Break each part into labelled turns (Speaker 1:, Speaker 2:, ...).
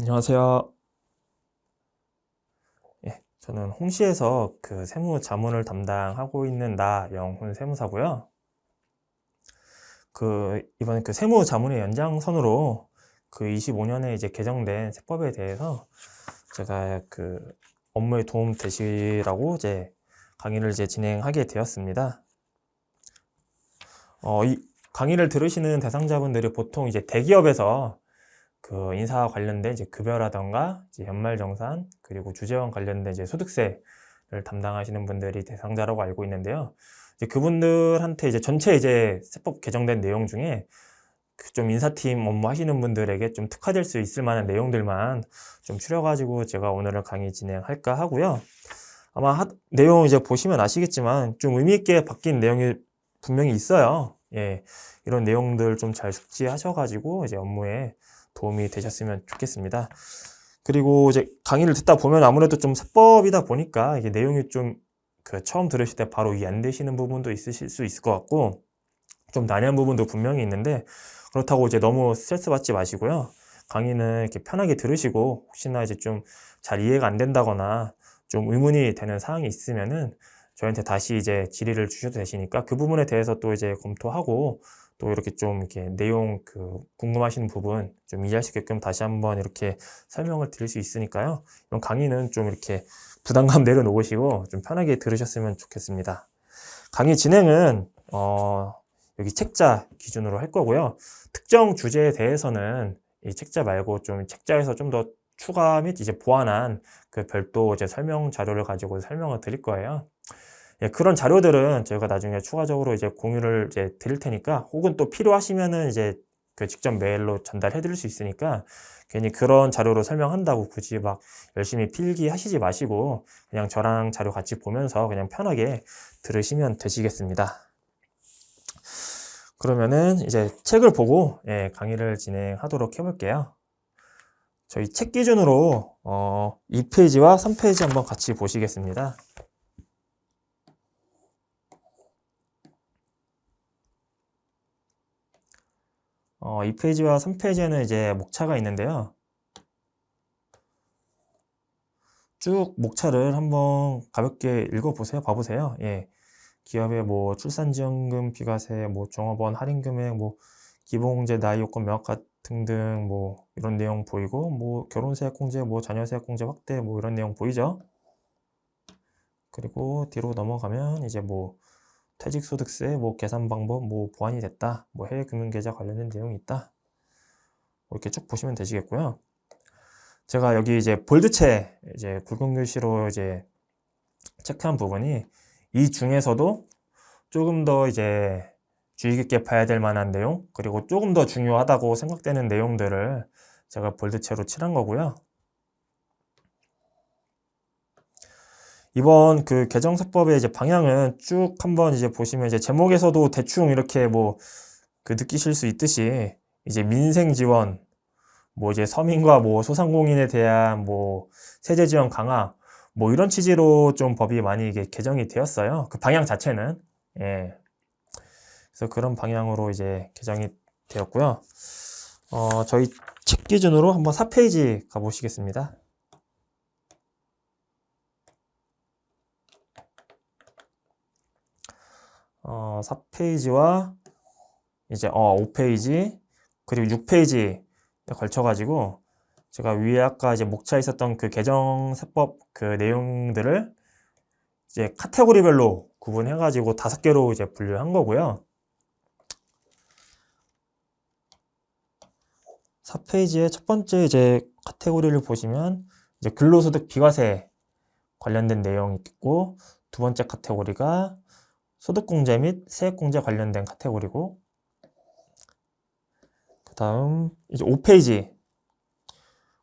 Speaker 1: 안녕하세요. 예, 저는 홍시에서 그 세무 자문을 담당하고 있는 나영훈 세무사고요. 이번 그 세무 자문의 연장선으로 그 25년에 이제 개정된 세법에 대해서 제가 그 업무에 도움 되시라고 이제 강의를 이제 진행하게 되었습니다. 이 강의를 들으시는 대상자분들이 보통 이제 대기업에서 그 인사와 관련된 이제 급여라던가 이제 연말정산 그리고 주재원 관련된 이제 소득세를 담당하시는 분들이 대상자라고 알고 있는데요. 이제 그분들한테 이제 전체 이제 세법 개정된 내용 중에 그좀 인사팀 업무 하시는 분들에게 좀 특화될 수 있을 만한 내용들만 좀 추려가지고 제가 오늘은 강의 진행할까 하고요. 아마 내용 이제 보시면 아시겠지만 좀 의미 있게 바뀐 내용이 분명히 있어요. 예, 이런 내용들 좀 잘 숙지하셔가지고 이제 업무에 도움이 되셨으면 좋겠습니다. 그리고 이제 강의를 듣다 보면 아무래도 좀 세법이다 보니까 이게 내용이 좀 그 처음 들으실 때 바로 이해 안 되시는 부분도 있으실 수 있을 것 같고 좀 난해한 부분도 분명히 있는데 그렇다고 이제 너무 스트레스 받지 마시고요. 강의는 이렇게 편하게 들으시고 혹시나 이제 좀 잘 이해가 안 된다거나 좀 의문이 되는 사항이 있으면은 저희한테 다시 이제 질의를 주셔도 되시니까 그 부분에 대해서 또 이제 검토하고 또 이렇게 좀 이렇게 내용 그 궁금하신 부분 좀 이해할 수 있게끔 다시 한번 이렇게 설명을 드릴 수 있으니까요. 이런 강의는 좀 이렇게 부담감 내려놓으시고 좀 편하게 들으셨으면 좋겠습니다. 강의 진행은 여기 책자 기준으로 할 거고요. 특정 주제에 대해서는 이 책자 말고 좀 책자에서 좀 더 추가 및 이제 보완한 그 별도 이제 설명 자료를 가지고 설명을 드릴 거예요. 예, 그런 자료들은 저희가 나중에 추가적으로 이제 공유를 이제 드릴 테니까 혹은 또 필요하시면은 이제 그 직접 메일로 전달해 드릴 수 있으니까 괜히 그런 자료로 설명한다고 굳이 막 열심히 필기하시지 마시고 그냥 저랑 자료 같이 보면서 그냥 편하게 들으시면 되시겠습니다. 그러면은 이제 책을 보고 예, 강의를 진행하도록 해볼게요. 저희 책 기준으로 2페이지와 3페이지 한번 같이 보시겠습니다. 2페이지와 3페이지에는 이제 목차가 있는데요. 쭉 목차를 한번 가볍게 읽어보세요. 봐보세요. 예. 기업의 뭐 출산지원금, 비과세, 뭐 종업원 할인금액, 뭐 기본공제, 나이요건 명확화 등등 뭐 이런 내용 보이고 뭐 결혼세액공제, 뭐 자녀세액공제 확대 뭐 이런 내용 보이죠? 그리고 뒤로 넘어가면 이제 뭐 퇴직소득세, 뭐 계산 방법, 뭐 보완이 됐다, 뭐 해외 금융계좌 관련된 내용이 있다. 뭐 이렇게 쭉 보시면 되시겠고요. 제가 여기 이제 볼드체 이제 굵은 글씨로 이제 체크한 부분이 이 중에서도 조금 더 이제 주의 깊게 봐야 될 만한 내용 그리고 조금 더 중요하다고 생각되는 내용들을 제가 볼드체로 칠한 거고요. 이번 그 개정세법의 이제 방향은 쭉 한번 이제 보시면 이제 제목에서도 대충 이렇게 뭐 그 느끼실 수 있듯이 이제 민생 지원 뭐 이제 서민과 뭐 소상공인에 대한 뭐 세제 지원 강화 뭐 이런 취지로 좀 법이 많이 이게 개정이 되었어요. 그 방향 자체는 예. 그래서 그런 방향으로 이제 개정이 되었고요. 저희 책 기준으로 한번 4페이지 가보시겠습니다. 4페이지와 이제 5페이지 그리고 6페이지에 걸쳐가지고 제가 위에 아까 이제 목차에 있었던 그 개정세법 그 내용들을 이제 카테고리별로 구분해가지고 5개로 이제 분류한 거고요. 4페이지의 첫 번째 이제 카테고리를 보시면 이제 근로소득 비과세 관련된 내용이 있고 두 번째 카테고리가 소득공제 및 세액공제 관련된 카테고리고 그 다음 이제 5페이지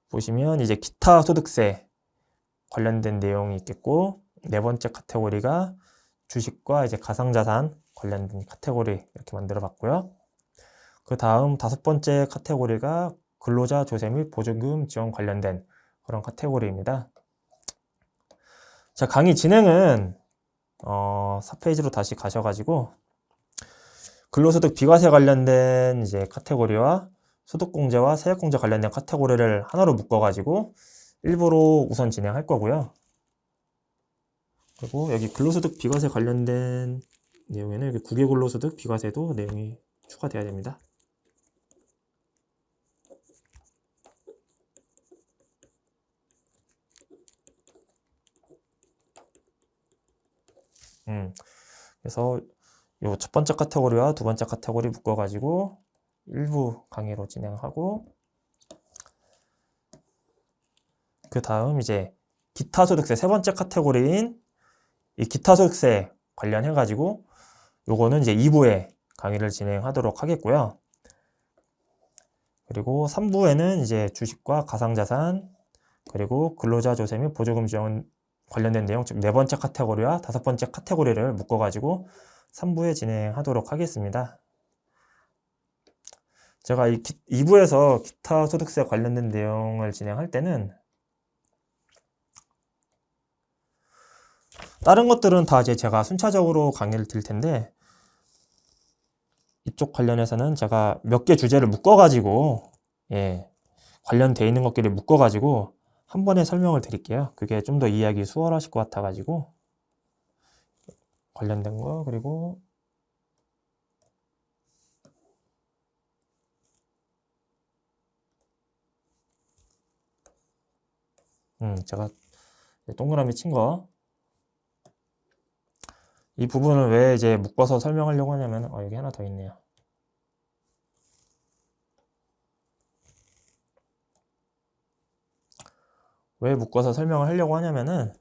Speaker 1: 보시면 이제 기타 소득세 관련된 내용이 있겠고 네 번째 카테고리가 주식과 이제 가상자산 관련된 카테고리 이렇게 만들어 봤고요. 그 다음 5번째 카테고리가 근로자 조세 및 보조금 지원 관련된 그런 카테고리입니다. 자, 강의 진행은 4페이지로 다시 가셔가지고 근로소득 비과세 관련된 이제 카테고리와 소득공제와 세액공제 관련된 카테고리를 하나로 묶어가지고 일부로 우선 진행할 거고요. 그리고 여기 근로소득 비과세 관련된 내용에는 여기 국외근로소득 비과세도 내용이 추가돼야 됩니다. 그래서 요 첫 번째 카테고리와 두 번째 카테고리 묶어가지고 일부 강의로 진행하고, 그 다음 이제 기타소득세 세 번째 카테고리인 이 기타소득세 관련해가지고 요거는 이제 2부에 강의를 진행하도록 하겠고요. 그리고 3부에는 이제 주식과 가상자산, 그리고 근로자 조세 및 보조금 지원 관련된 내용, 즉 네 번째 카테고리와 다섯 번째 카테고리를 묶어가지고 3부에 진행하도록 하겠습니다. 제가 이 2부에서 기타 소득세 관련된 내용을 진행할 때는 다른 것들은 다 이제 제가 순차적으로 강의를 드릴 텐데, 이쪽 관련해서는 제가 몇 개 주제를 묶어가지고, 관련돼 있는 것끼리 묶어가지고 한 번에 설명을 드릴게요. 그게 좀 더 이해하기 수월하실 것 같아가지고, 관련된 거, 그리고 제가 동그라미 친 거, 이 부분을 왜 이제 묶어서 설명하려고 하냐면, 여기 하나 더 있네요. 왜 묶어서 설명을 하려고 하냐면은,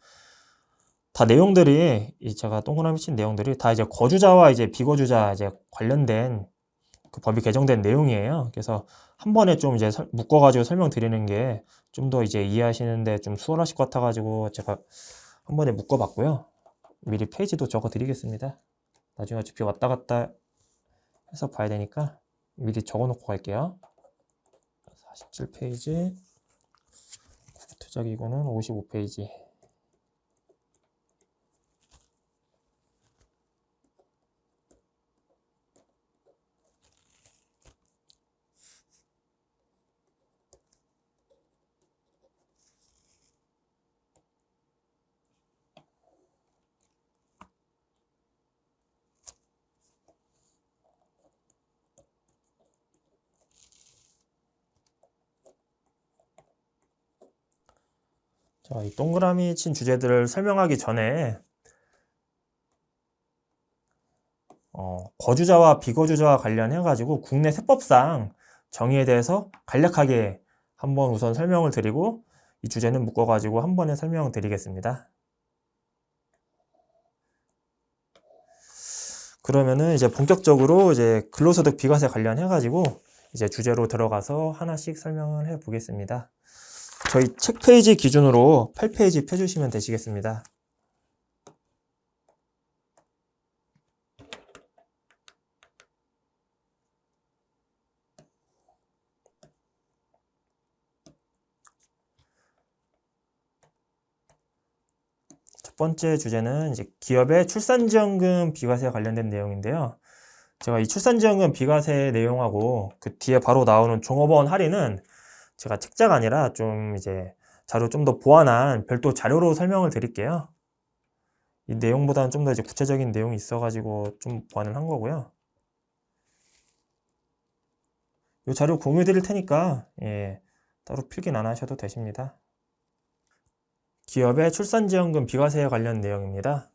Speaker 1: 다 내용들이, 제가 동그라미 친 내용들이 다 이제 거주자와 이제 비거주자 이제 관련된 그 법이 개정된 내용이에요. 그래서 한 번에 좀 이제 묶어가지고 설명드리는 게 좀 더 이제 이해하시는데 좀 수월하실 것 같아가지고 제가 한 번에 묶어봤고요. 미리 페이지도 적어 드리겠습니다. 나중에 어차피 왔다 갔다 해서 봐야 되니까 미리 적어 놓고 갈게요. 47페이지, 투자기구는 55페이지. 자, 이 동그라미 친 주제들을 설명하기 전에 거주자와 비거주자와 관련해가지고 국내 세법상 정의에 대해서 간략하게 한번 우선 설명을 드리고, 이 주제는 묶어가지고 한 번에 설명을 드리겠습니다. 그러면은 이제 본격적으로 이제 근로소득 비과세 관련해가지고 이제 주제로 들어가서 하나씩 설명을 해 보겠습니다. 저희 책 페이지 기준으로 8페이지 펴주시면 되시겠습니다. 첫 번째 주제는 이제 기업의 출산지원금 비과세 관련된 내용인데요. 제가 이 출산지원금 비과세 내용하고 그 뒤에 바로 나오는 종업원 할인은 제가 책자가 아니라 좀 이제 자료 좀 더 보완한 별도 자료로 설명을 드릴게요. 이 내용보다는 좀 더 이제 구체적인 내용이 있어가지고 좀 보완을 한 거고요. 이 자료 공유 드릴 테니까 따로 필기는 안 하셔도 되십니다. 기업의 출산지원금 비과세에 관련 내용입니다.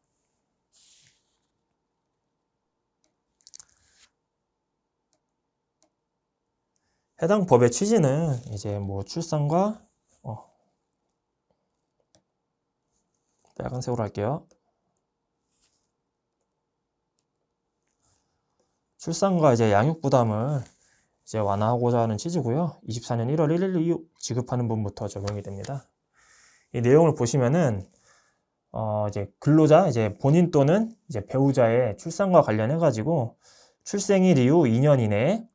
Speaker 1: 해당 법의 취지는 이제 뭐 출산과 빨간색으로 할게요. 출산과 이제 양육 부담을 이제 완화하고자 하는 취지고요. 24년 1월 1일 이후 지급하는 분부터 적용이 됩니다. 이 내용을 보시면은 이제 근로자 이제 본인 또는 이제 배우자의 출산과 관련해 가지고 출생일 이후 2년 이내에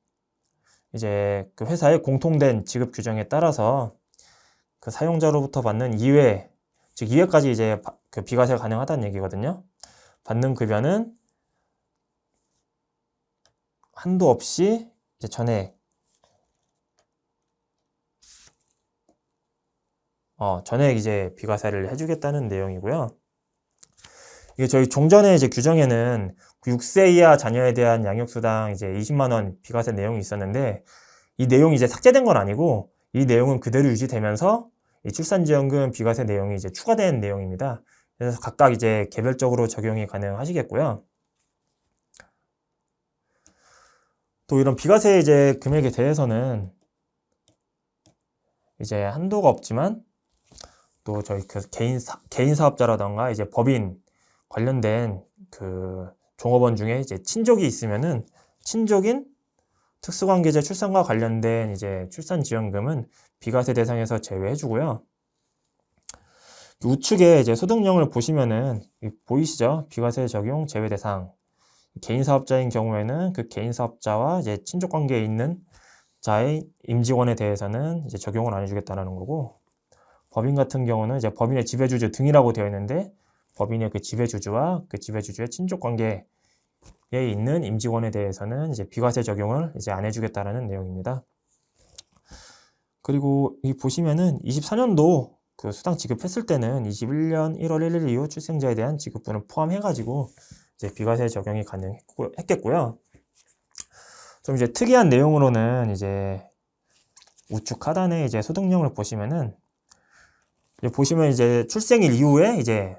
Speaker 1: 이제 그 회사의 공통된 지급 규정에 따라서 그 사용자로부터 받는 이외, 즉 이외까지 이제 그 비과세가 가능하다는 얘기거든요. 받는 급여는 한도 없이 이제 전액 전액 이제 비과세를 해주겠다는 내용이고요. 이게 저희 종전에 이제 규정에는 6세 이하 자녀에 대한 양육수당 이제 20만 원 비과세 내용이 있었는데, 이 내용이 이제 삭제된 건 아니고 이 내용은 그대로 유지되면서 이 출산지원금 비과세 내용이 이제 추가된 내용입니다. 그래서 각각 이제 개별적으로 적용이 가능하시겠고요. 또 이런 비과세 이제 금액에 대해서는 이제 한도가 없지만, 또 저희 그 개인 사업자라던가 이제 법인 관련된 그 종업원 중에 이제 친족이 있으면은 친족인 특수관계자 출산과 관련된 이제 출산지원금은 비과세 대상에서 제외해주고요. 우측에 이제 소득령을 보시면은 보이시죠? 비과세 적용 제외 대상. 개인 사업자인 경우에는 그 개인 사업자와 이제 친족 관계에 있는 자의 임직원에 대해서는 이제 적용을 안 해주겠다는 거고, 법인 같은 경우는 이제 법인의 지배주주 등이라고 되어 있는데, 법인의 그 지배주주와 그 지배주주의 친족 관계에 있는 임직원에 대해서는 이제 비과세 적용을 이제 안 해주겠다라는 내용입니다. 그리고 이 보시면은 24년도 그 수당 지급했을 때는 21년 1월 1일 이후 출생자에 대한 지급분을 포함해가지고 이제 비과세 적용이 가능했겠고요. 좀 이제 특이한 내용으로는 이제 우측 하단에 이제 소득령을 보시면은 보시면 이제 출생일 이후에 이제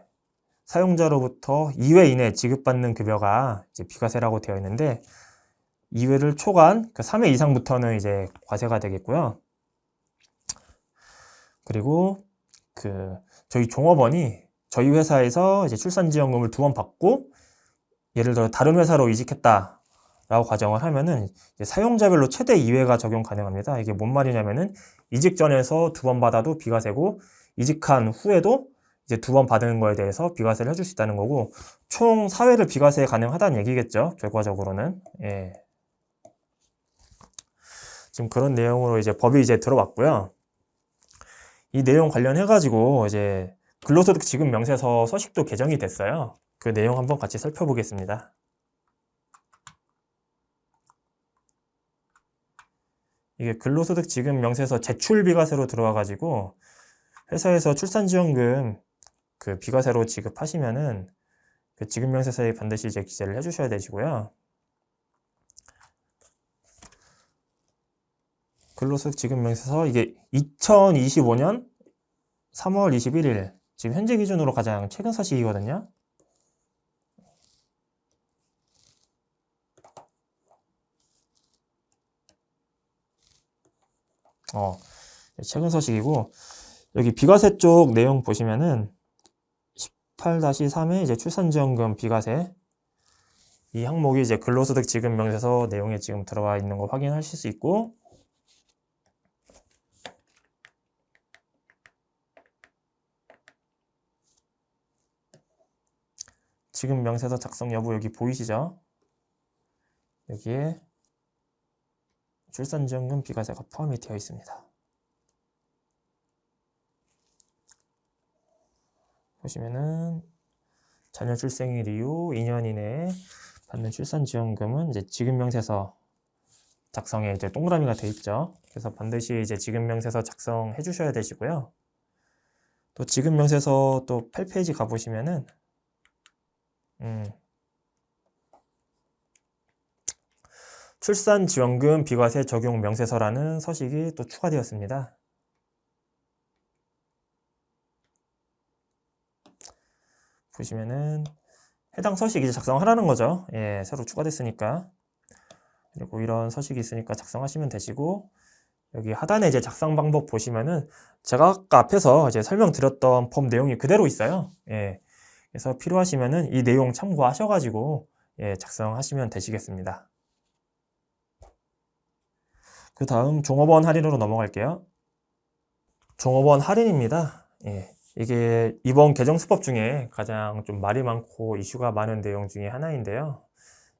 Speaker 1: 사용자로부터 2회 이내 지급받는 급여가 이제 비과세라고 되어 있는데, 2회를 초과한 그 3회 이상부터는 이제 과세가 되겠고요. 그리고 그 저희 종업원이 저희 회사에서 이제 출산지원금을 2번 받고 예를 들어 다른 회사로 이직했다라고 가정을 하면은 이제 사용자별로 최대 2회가 적용 가능합니다. 이게 뭔 말이냐면은 이직 전에서 2번 받아도 비과세고, 이직한 후에도 이제 2번 받은 거에 대해서 비과세를 해줄 수 있다는 거고, 총 4회를 비과세 가능하다는 얘기겠죠, 결과적으로는. 예. 지금 그런 내용으로 이제 법이 이제 들어왔고요. 이 내용 관련해가지고 이제 근로소득 지급 명세서 서식도 개정이 됐어요. 그 내용 한번 같이 살펴보겠습니다. 이게 근로소득 지급 명세서 제출 비과세로 들어와가지고, 회사에서 출산지원금 그 비과세로 지급하시면은 그 지급 명세서에 반드시 이제 기재를 해주셔야 되시고요. 근로소득 지급 명세서 이게 2025년 3월 21일 지금 현재 기준으로 가장 최근 서식이거든요. 최근 서식이고, 여기 비과세 쪽 내용 보시면은 18-3에 이제 출산지원금 비과세, 이 항목이 이제 근로소득 지급 명세서 내용에 지금 들어와 있는 거 확인하실 수 있고, 지급 명세서 작성 여부 여기 보이시죠? 여기에 출산지원금 비과세가 포함이 되어 있습니다. 보시면은 자녀 출생일 이후 2년 이내에 받는 출산지원금은 이제 지급명세서 작성에 이제 동그라미가 되어 있죠. 그래서 반드시 이제 지급명세서 작성해 주셔야 되시고요. 또 지급명세서 또 8페이지 가보시면은 출산지원금 비과세 적용 명세서라는 서식이 또 추가되었습니다. 보시면은 해당 서식 이제 작성하라는 거죠. 예, 새로 추가됐으니까. 그리고 이런 서식이 있으니까 작성하시면 되시고, 여기 하단에 이제 작성 방법 보시면은 제가 아까 앞에서 이제 설명드렸던 법 내용이 그대로 있어요. 예. 그래서 필요하시면은 이 내용 참고하셔가지고 예, 작성하시면 되시겠습니다. 그 다음 종업원 할인으로 넘어갈게요. 종업원 할인입니다. 예. 이게 이번 개정수법 중에 가장 좀 말이 많고 이슈가 많은 내용 중에 하나인데요.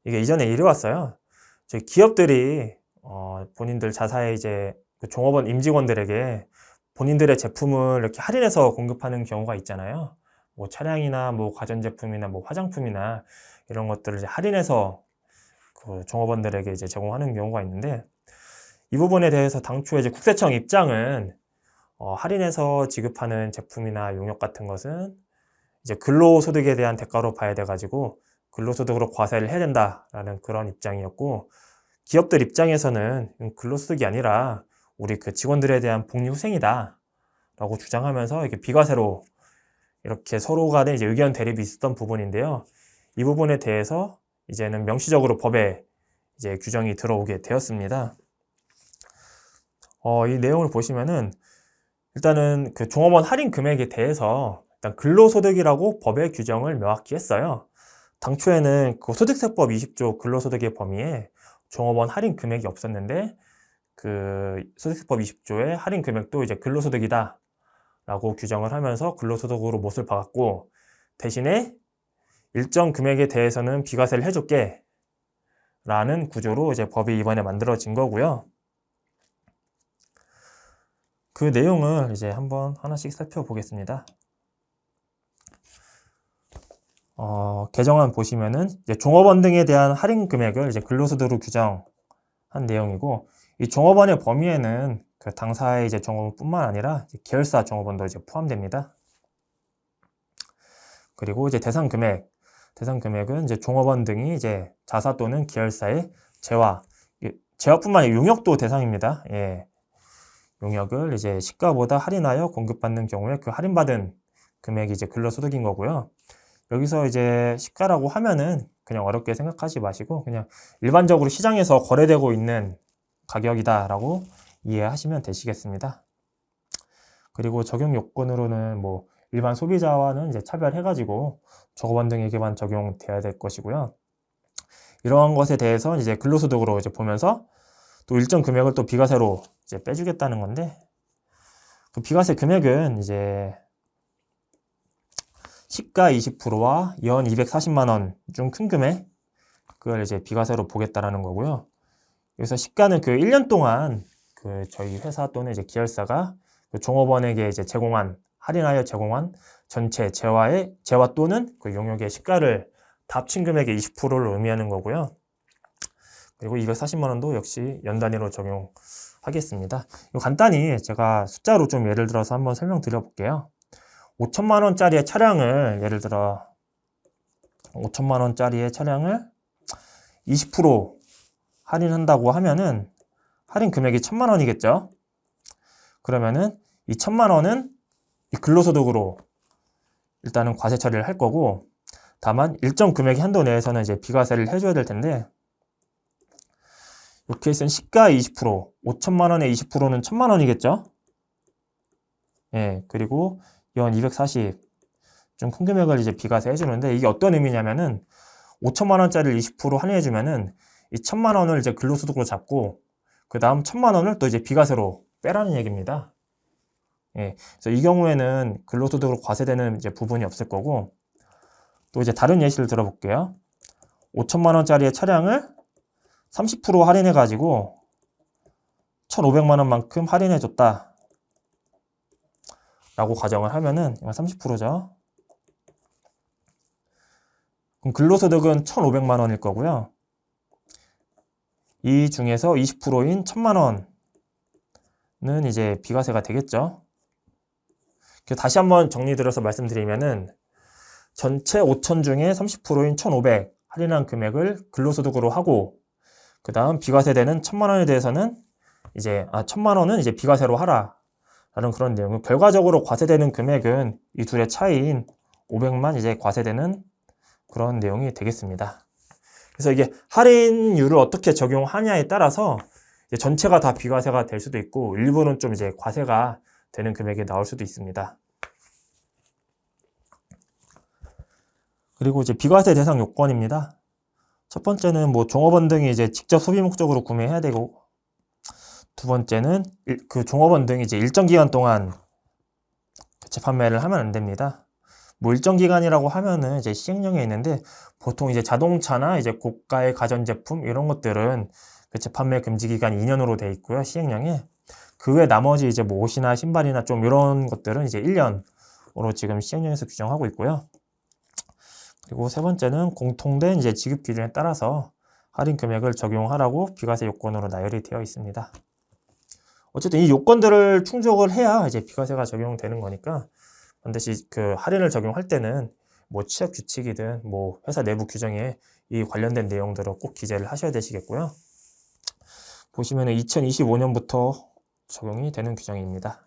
Speaker 1: 이게 이전에 이래왔어요. 저희 기업들이 본인들 자사의 이제 그 종업원 임직원들에게 본인들의 제품을 이렇게 할인해서 공급하는 경우가 있잖아요. 뭐 차량이나 뭐 가전제품이나 뭐 화장품이나 이런 것들을 이제 할인해서 그 종업원들에게 이제 제공하는 경우가 있는데, 이 부분에 대해서 당초에 이제 국세청 입장은 할인해서 지급하는 제품이나 용역 같은 것은 이제 근로소득에 대한 대가로 봐야 돼가지고 근로소득으로 과세를 해야 된다라는 그런 입장이었고, 기업들 입장에서는 근로소득이 아니라 우리 그 직원들에 대한 복리후생이다 라고 주장하면서 이렇게 비과세로 이렇게 서로 간에 이제 의견 대립이 있었던 부분인데요. 이 부분에 대해서 이제는 명시적으로 법에 이제 규정이 들어오게 되었습니다. 이 내용을 보시면은 일단은 그 종업원 할인 금액에 대해서 일단 근로소득이라고 법의 규정을 명확히 했어요. 당초에는 그 소득세법 20조 근로소득의 범위에 종업원 할인 금액이 없었는데, 그 소득세법 20조의 할인 금액도 이제 근로소득이다 라고 규정을 하면서 근로소득으로 못을 박았고, 대신에 일정 금액에 대해서는 비과세를 해줄게 라는 구조로 이제 법이 이번에 만들어진 거고요. 그 내용을 이제 한번 하나씩 살펴보겠습니다. 개정안 보시면은 이제 종업원 등에 대한 할인 금액을 이제 근로소득으로 규정한 내용이고, 이 종업원의 범위에는 그 당사의 이제 종업원뿐만 아니라 이제 계열사 종업원도 이제 포함됩니다. 그리고 이제 대상 금액은 이제 종업원 등이 이제 자사 또는 계열사의 재화뿐만 아니라 용역도 대상입니다. 예. 용역을 이제 시가보다 할인하여 공급받는 경우에 그 할인받은 금액이 이제 근로소득인 거고요. 여기서 이제 시가라고 하면은 그냥 어렵게 생각하지 마시고 그냥 일반적으로 시장에서 거래되고 있는 가격이다라고 이해하시면 되시겠습니다. 그리고 적용 요건으로는 뭐 일반 소비자와는 이제 차별해가지고 종업원 등에게만 적용돼야 될 것이고요. 이러한 것에 대해서 이제 근로소득으로 이제 보면서 또 일정 금액을 또 비과세로 이제 빼주겠다는 건데, 그 비과세 금액은 이제 시가 20%와 연 240만 원 중 큰 금액, 그걸 이제 비과세로 보겠다라는 거고요. 여기서 시가는 그 1년 동안 그 저희 회사 또는 이제 계열사가 그 종업원에게 이제 할인하여 제공한 전체 재화 또는 그 용역의 시가를 다 합친 금액의 20%를 의미하는 거고요. 그리고 240만 원도 역시 연 단위로 적용하겠습니다. 이거 간단히 제가 숫자로 좀 예를 들어서 한번 설명드려 볼게요. 5천만 원짜리의 차량을 예를 들어 5천만 원짜리의 차량을 20% 할인한다고 하면은 할인 금액이 1,000만 원이겠죠. 그러면은 이 1,000만 원은 이 근로소득으로 일단은 과세 처리를 할 거고, 다만 일정 금액의 한도 내에서는 이제 비과세를 해줘야 될 텐데, 이 케이스는 시가 20%, 5천만 원의 20%는 1,000만 원이겠죠. 예, 그리고 연 240, 좀 큰 금액을 이제 비과세 해주는데, 이게 어떤 의미냐면은 5천만 원짜리를 20% 할인해주면은 이 1,000만 원을 이제 근로소득으로 잡고 그 다음 1,000만 원을 또 이제 비과세로 빼라는 얘기입니다. 예, 그래서 이 경우에는 근로소득으로 과세되는 이제 부분이 없을 거고, 또 이제 다른 예시를 들어볼게요. 5천만 원짜리의 차량을 30% 할인해 가지고 1,500만 원만큼 할인해 줬다 라고 가정을 하면은 이건 30%죠. 그럼 근로소득은 1,500만 원일 거고요. 이 중에서 20%인 1,000만 원은 이제 비과세가 되겠죠. 다시 한번 정리드려서 말씀드리면은 전체 5천 중에 30%인 1,500 할인한 금액을 근로소득으로 하고, 그 다음 비과세되는 1,000만 원에 대해서는 이제 1,000만 원은 이제 비과세로 하라 라는 그런 내용. 결과적으로 과세되는 금액은 이 둘의 차이인 500만 이제 과세되는 그런 내용이 되겠습니다. 그래서 이게 할인율을 어떻게 적용하냐에 따라서 이제 전체가 다 비과세가 될 수도 있고, 일부는 좀 이제 과세가 되는 금액이 나올 수도 있습니다. 그리고 이제 비과세 대상 요건입니다. 첫 번째는 뭐 종업원 등이 이제 직접 소비 목적으로 구매해야 되고, 두 번째는 그 종업원 등이 이제 일정 기간 동안 재판매를 하면 안 됩니다. 뭐 일정 기간이라고 하면은 이제 시행령에 있는데, 보통 이제 자동차나 이제 고가의 가전제품 이런 것들은 그 재판매 금지 기간이 2년으로 돼 있고요, 시행령에. 그 외 나머지 이제 뭐 옷이나 신발이나 좀 이런 것들은 이제 1년으로 지금 시행령에서 규정하고 있고요. 그리고 세 번째는 공통된 이제 지급 기준에 따라서 할인 금액을 적용하라고 비과세 요건으로 나열이 되어 있습니다. 어쨌든 이 요건들을 충족을 해야 이제 비과세가 적용되는 거니까 반드시 그 할인을 적용할 때는 뭐 취업 규칙이든 뭐 회사 내부 규정에 이 관련된 내용들을 꼭 기재를 하셔야 되시겠고요. 보시면은 2025년부터 적용이 되는 규정입니다.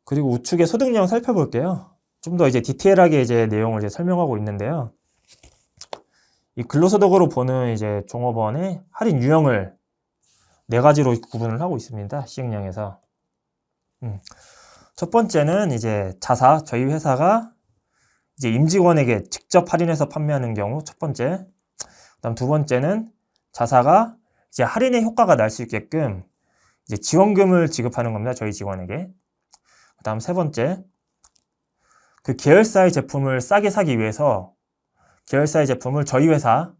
Speaker 1: 그리고 우측에 소득 내용 살펴볼게요. 좀 더 이제 디테일하게 이제 내용을 이제 설명하고 있는데요. 이 근로소득으로 보는 이제 종업원의 할인 유형을 4가지로 구분을 하고 있습니다. 시행령에서. 첫 번째는 이제 자사, 저희 회사가 이제 임직원에게 직접 할인해서 판매하는 경우 첫 번째. 그다음 두 번째는 자사가 이제 할인의 효과가 날 수 있게끔 이제 지원금을 지급하는 겁니다. 저희 직원에게. 그다음 세 번째, 그 계열사의 제품을 싸게 사기 위해서 계열사의 제품을 저희 회사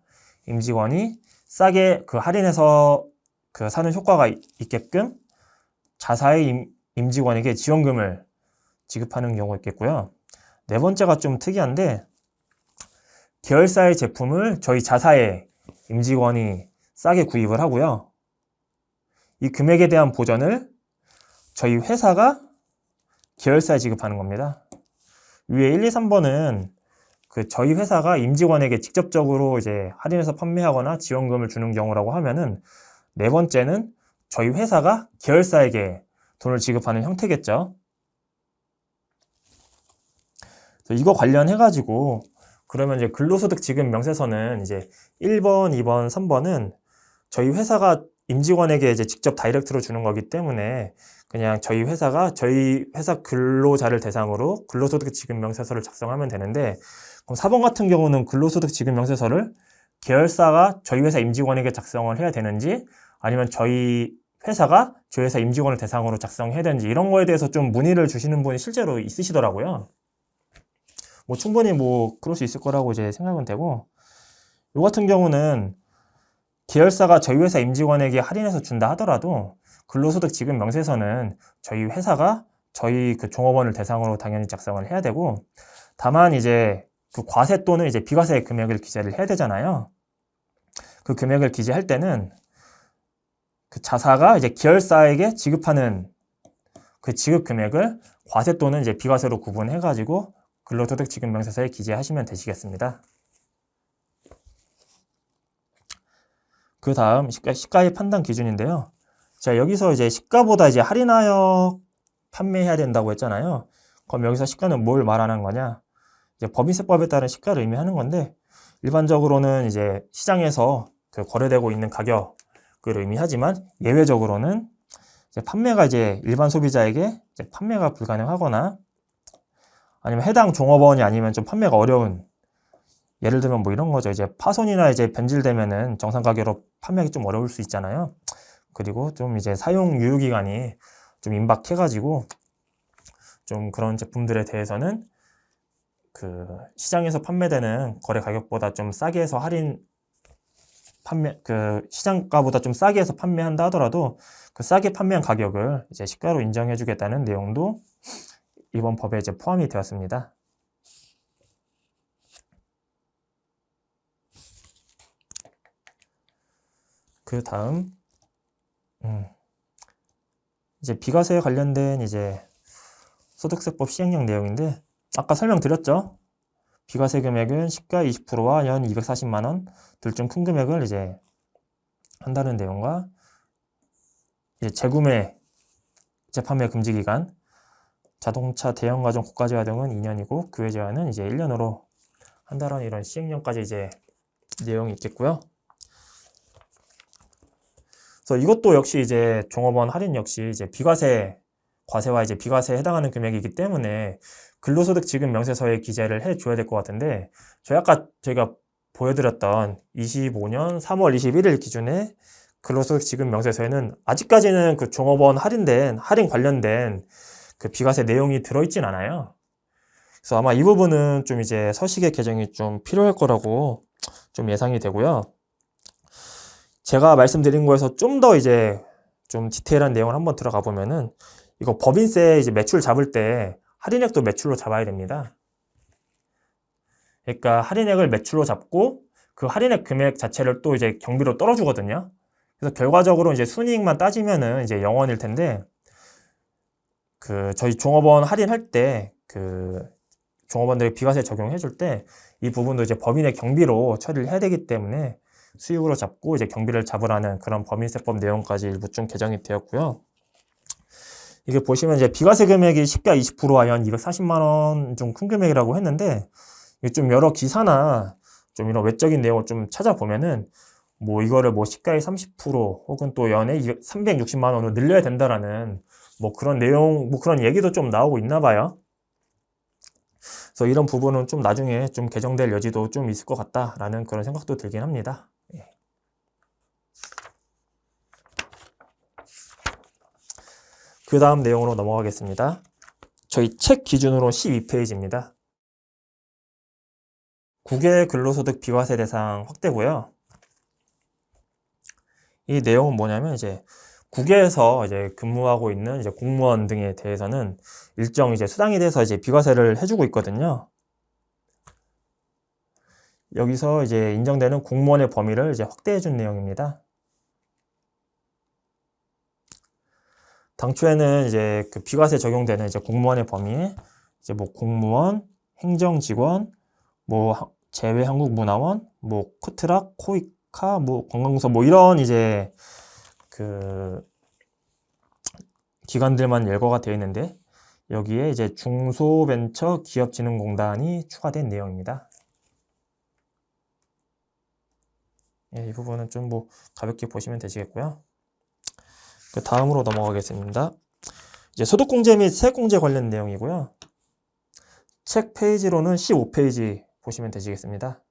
Speaker 1: 임직원이 싸게 그 할인해서 그 사는 효과가 있게끔 자사의 임직원에게 지원금을 지급하는 경우가 있겠고요. 네 번째가 좀 특이한데, 계열사의 제품을 저희 자사의 임직원이 싸게 구입을 하고요. 이 금액에 대한 보전을 저희 회사가 계열사에 지급하는 겁니다. 위에 1, 2, 3번은 그 저희 회사가 임직원에게 직접적으로 이제 할인해서 판매하거나 지원금을 주는 경우라고 하면은, 네 번째는 저희 회사가 계열사에게 돈을 지급하는 형태겠죠. 이거 관련해가지고 그러면 이제 근로소득 지급 명세서는 이제 1번, 2번, 3번은 저희 회사가 임직원에게 이제 직접 다이렉트로 주는 거기 때문에 그냥 저희 회사가 저희 회사 근로자를 대상으로 근로소득 지급 명세서를 작성하면 되는데, 그럼 4번 같은 경우는 근로소득 지급 명세서를 계열사가 저희 회사 임직원에게 작성을 해야 되는지, 아니면 저희 회사가 저희 회사 임직원을 대상으로 작성해야 되는지, 이런 거에 대해서 좀 문의를 주시는 분이 실제로 있으시더라고요. 뭐 충분히 뭐 그럴 수 있을 거라고 이제 생각은 되고, 요 같은 경우는 계열사가 저희 회사 임직원에게 할인해서 준다 하더라도 근로소득 지급 명세서는 저희 회사가 저희 그 종업원을 대상으로 당연히 작성을 해야 되고, 다만 이제 그 과세 또는 이제 비과세 금액을 기재를 해야 되잖아요. 그 금액을 기재할 때는 그 자사가 이제 계열사에게 지급하는 그 지급 금액을 과세 또는 이제 비과세로 구분해가지고 근로소득 지급 명세서에 기재하시면 되시겠습니다. 그 다음 시가의 판단 기준인데요. 자, 여기서 이제 시가보다 이제 할인하여 판매해야 된다고 했잖아요. 그럼 여기서 시가는 뭘 말하는 거냐? 이제 법인세법에 따른 시가를 의미하는 건데, 일반적으로는 이제 시장에서 그 거래되고 있는 가격을 의미하지만, 예외적으로는 이제 판매가 이제 일반 소비자에게 이제 판매가 불가능하거나, 아니면 해당 종업원이 아니면 좀 판매가 어려운, 예를 들면 뭐 이런 거죠. 이제 파손이나 이제 변질되면은 정상 가격으로 판매하기 좀 어려울 수 있잖아요. 그리고 좀 이제 사용 유효 기간이 좀 임박해가지고 좀 그런 제품들에 대해서는 그 시장에서 판매되는 거래 가격보다 좀 싸게 해서 그 시장가보다 좀 싸게 해서 판매한다 하더라도 그 싸게 판매한 가격을 이제 시가로 인정해 주겠다는 내용도 이번 법에 이제 포함이 되었습니다. 그 다음 이제 비과세에 관련된 이제 소득세법 시행령 내용인데, 아까 설명드렸죠. 비과세 금액은 시가 20%와 연 240만 원 둘 중 큰 금액을 이제 한다는 내용과, 이제 재구매, 재판매 금지 기간, 자동차 대형 가전 고가 제한 등은 2년이고 그 외 제한은 이제 1년으로 한다는 이런 시행령까지 이제 내용이 있겠고요. 그래서 이것도 역시 이제 종업원 할인 역시 이제 비과세, 과세와 이제 비과세에 해당하는 금액이기 때문에 근로소득 지급 명세서에 기재를 해줘야 될 것 같은데, 아까 저희가 보여드렸던 25년 3월 21일 기준에 근로소득 지급 명세서에는 아직까지는 그 종업원 할인 관련된 그 비과세 내용이 들어있진 않아요. 그래서 아마 이 부분은 좀 이제 서식의 개정이 좀 필요할 거라고 좀 예상이 되고요. 제가 말씀드린 거에서 좀 더 이제 좀 디테일한 내용을 한번 들어가 보면은, 이거 법인세 이제 매출 잡을 때 할인액도 매출로 잡아야 됩니다. 그러니까 할인액을 매출로 잡고 그 할인액 금액 자체를 또 이제 경비로 떨어주거든요. 그래서 결과적으로 이제 순이익만 따지면은 이제 0원일 텐데, 저희 종업원 할인할 때, 종업원들이 비과세 적용해 줄 때, 이 부분도 이제 법인의 경비로 처리를 해야 되기 때문에 수익으로 잡고 이제 경비를 잡으라는 그런 법인세법 내용까지 일부 좀 개정이 되었고요. 이게 보시면 이제 비과세 금액이 시가 20%와 연 240만 원 좀 큰 금액이라고 했는데, 이게 좀 여러 기사나 좀 이런 외적인 내용을 좀 찾아보면은 뭐 이거를 뭐 시가의 30% 혹은 또 연에 360만 원으로 늘려야 된다라는 뭐 그런 내용, 뭐 그런 얘기도 좀 나오고 있나 봐요. 그래서 이런 부분은 좀 나중에 좀 개정될 여지도 좀 있을 것 같다라는 그런 생각도 들긴 합니다. 예. 그 다음 내용으로 넘어가겠습니다. 저희 책 기준으로 12페이지입니다. 국외 근로소득 비과세 대상 확대고요. 이 내용은 뭐냐면 이제 국외에서 이제 근무하고 있는 이제 공무원 등에 대해서는 일정 이제 수당에 대해서 이제 비과세를 해주고 있거든요. 여기서 이제 인정되는 공무원의 범위를 이제 확대해 준 내용입니다. 당초에는 이제 그 비과세 적용되는 이제 공무원의 범위에 이제 뭐 공무원, 행정직원, 뭐 제외한국문화원, 뭐 코트락, 코이카, 뭐 관광부서 뭐 이런 이제 그 기관들만 열거가 되어 있는데 여기에 이제 중소벤처기업진흥공단이 추가된 내용입니다. 예, 이 부분은 좀 뭐 가볍게 보시면 되시겠고요. 그 다음으로 넘어가겠습니다. 이제 소득공제 및 세액공제 관련 내용이고요. 책 페이지로는 15페이지 보시면 되시겠습니다.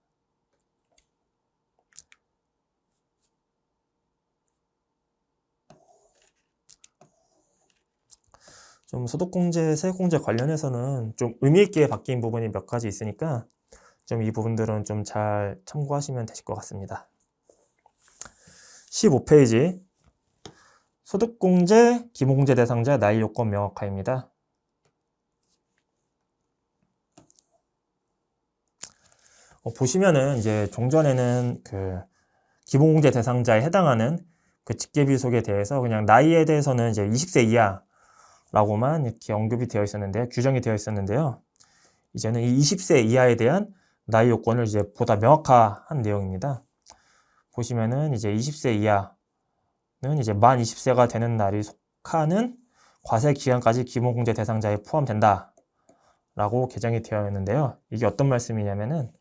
Speaker 1: 좀 소득공제, 세액공제 관련해서는 좀 의미있게 바뀐 부분이 몇 가지 있으니까 좀 이 부분들은 좀 잘 참고하시면 되실 것 같습니다. 15페이지 소득공제, 기본공제 대상자 나이 요건 명확화입니다. 보시면은 이제 종전에는 그 기본공제 대상자에 해당하는 그 직계비속에 대해서 그냥 나이에 대해서는 이제 20세 이하라고만 이렇게 언급이 되어 있었는데요. 규정이 되어 있었는데요. 이제는 이 20세 이하에 대한 나이 요건을 이제 보다 명확화한 내용입니다. 보시면은 이제 20세 이하는 이제 만 20세가 되는 날이 속하는 과세 기간까지 기본공제 대상자에 포함된다 라고 개정이 되어 있는데요. 이게 어떤 말씀이냐면은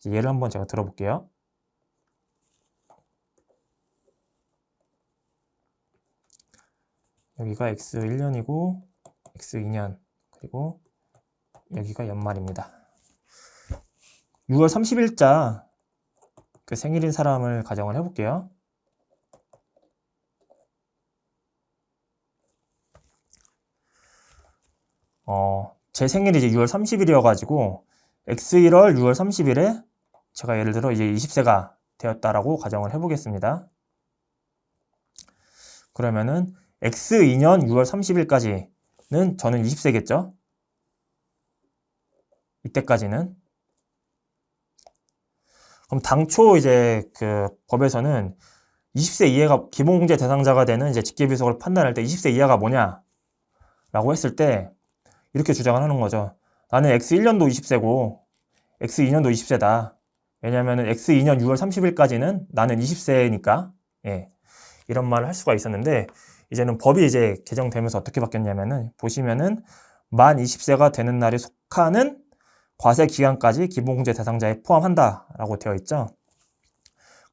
Speaker 1: 예를 한번 제가 들어볼게요. 여기가 X1년이고 X2년 그리고 여기가 연말입니다. 6월 30일자 그 생일인 사람을 가정을 해볼게요. 제 생일이 이제 6월 30일이어가지고 X1월 6월 30일에 제가 예를 들어 이제 20세가 되었다라고 가정을 해보겠습니다. 그러면은 X2년 6월 30일까지는 저는 20세겠죠? 이때까지는. 그럼 당초 이제 그 법에서는 20세 이하가 기본공제 대상자가 되는 이제 직계비속을 판단할 때 20세 이하가 뭐냐? 라고 했을 때 이렇게 주장을 하는 거죠. 나는 X1년도 20세고 X2년도 20세다. 왜냐면은 X2년 6월 30일까지는 나는 20세니까. 예. 이런 말을 할 수가 있었는데 이제는 법이 이제 개정되면서 어떻게 바뀌었냐면은 보시면은 만 20세가 되는 날에 속하는 과세 기간까지 기본공제 대상자에 포함한다라고 되어 있죠.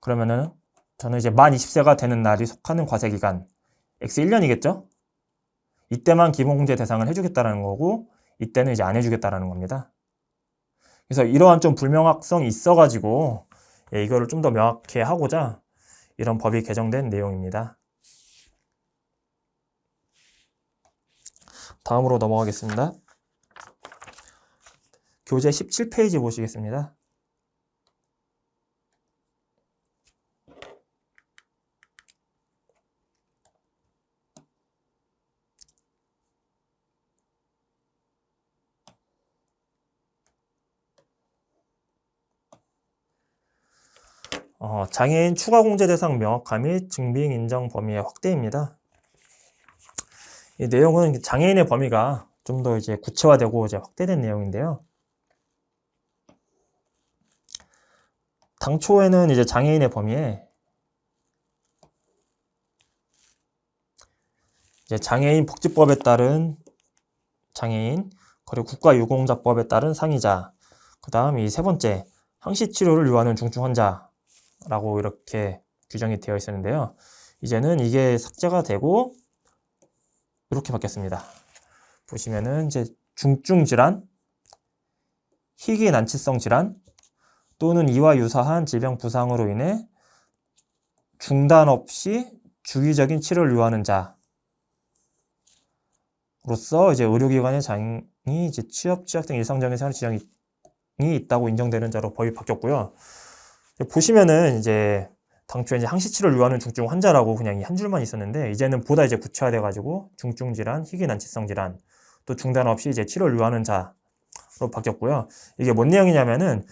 Speaker 1: 그러면은 저는 이제 만 20세가 되는 날이 속하는 과세 기간 X1년이겠죠? 이때만 기본공제 대상을 해주겠다라는 거고 이때는 이제 안 해주겠다라는 겁니다. 그래서 이러한 좀 불명확성이 있어가지고 이거를 좀 더 명확히 하고자 이런 법이 개정된 내용입니다. 다음으로 넘어가겠습니다. 교재 17페이지 보시겠습니다. 장애인 추가 공제 대상 명확화 및 증빙 인정 범위의 확대입니다. 이 내용은 장애인의 범위가 좀 더 이제 구체화되고 이제 확대된 내용인데요. 당초에는 이제 장애인의 범위에 이제 장애인 복지법에 따른 장애인, 그리고 국가유공자법에 따른 상이자, 그 다음 이 세 번째, 항시치료를 요하는 중증 환자라고 이렇게 규정이 되어 있었는데요. 이제는 이게 삭제가 되고 이렇게 바뀌었습니다. 보시면은 이제 중증 질환, 희귀 난치성 질환 또는 이와 유사한 질병 부상으로 인해 중단 없이 주기적인 치료를 요하는 자로서 이제 의료기관의 장이 이제 취업 등 일상적인 생활 지장이 있다고 인정되는 자로 법이 바뀌었고요. 보시면은 이제 당초에 이제 항시치료를 요하는 중증 환자라고 그냥 이 한 줄만 있었는데, 이제는 보다 이제 구체화돼 가지고 중증 질환, 희귀 난치성 질환, 또 중단 없이 이제 치료를 요하는 자로 바뀌었고요. 이게 뭔 내용이냐면은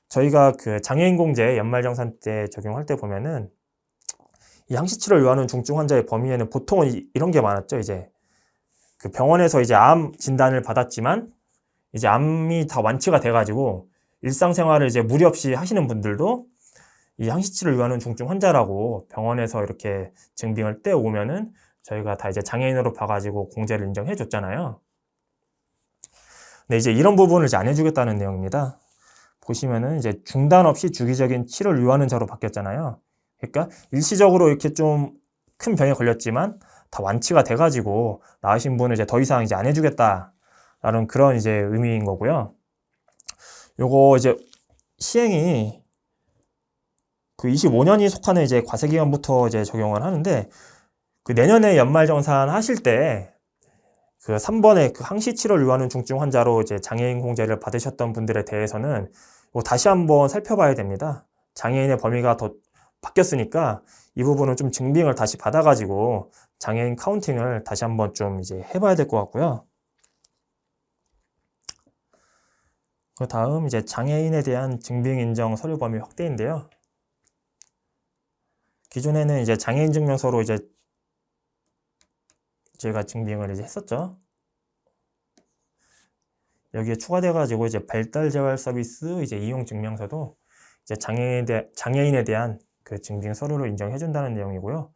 Speaker 1: 저희가 그 장애인 공제 연말정산 때 적용할 때 보면은 이 항시치료를 요하는 중증 환자의 범위에는 보통은 이런 게 많았죠. 이제 그 병원에서 이제 암 진단을 받았지만 이제 암이 다 완치가 돼가지고 일상생활을 이제 무리 없이 하시는 분들도 이 항시치료를 요하는 중증 환자라고 병원에서 이렇게 증빙을 떼오면은 저희가 다 이제 장애인으로 봐가지고 공제를 인정해 줬잖아요. 근데 이제 이런 부분을 이제 안 해주겠다는 내용입니다. 보시면은 이제 중단 없이 주기적인 치료를 요하는 자로 바뀌었잖아요. 그러니까 일시적으로 이렇게 좀 큰 병에 걸렸지만 다 완치가 돼가지고 나으신 분은 이제 더 이상 이제 안 해주겠다라는 그런 이제 의미인 거고요. 요거 이제 시행이 그 25년이 속하는 이제 과세기간부터 이제 적용을 하는데, 그 내년에 연말정산 하실 때 그 3번에 그 항시치료를 요하는 중증 환자로 이제 장애인 공제를 받으셨던 분들에 대해서는 다시 한번 살펴봐야 됩니다. 장애인의 범위가 더 바뀌었으니까 이 부분은 좀 증빙을 다시 받아가지고 장애인 카운팅을 다시 한번 좀 이제 해봐야 될 것 같고요. 그 다음 이제 장애인에 대한 증빙 인정 서류 범위 확대인데요. 기존에는 이제 장애인 증명서로 이제 제가 증빙을 이제 했었죠. 여기에 추가돼가지고 이제 발달 재활 서비스 이제 이용 증명서도 이제 장애인에 대한 그 증빙 서류로 인정해준다는 내용이고요.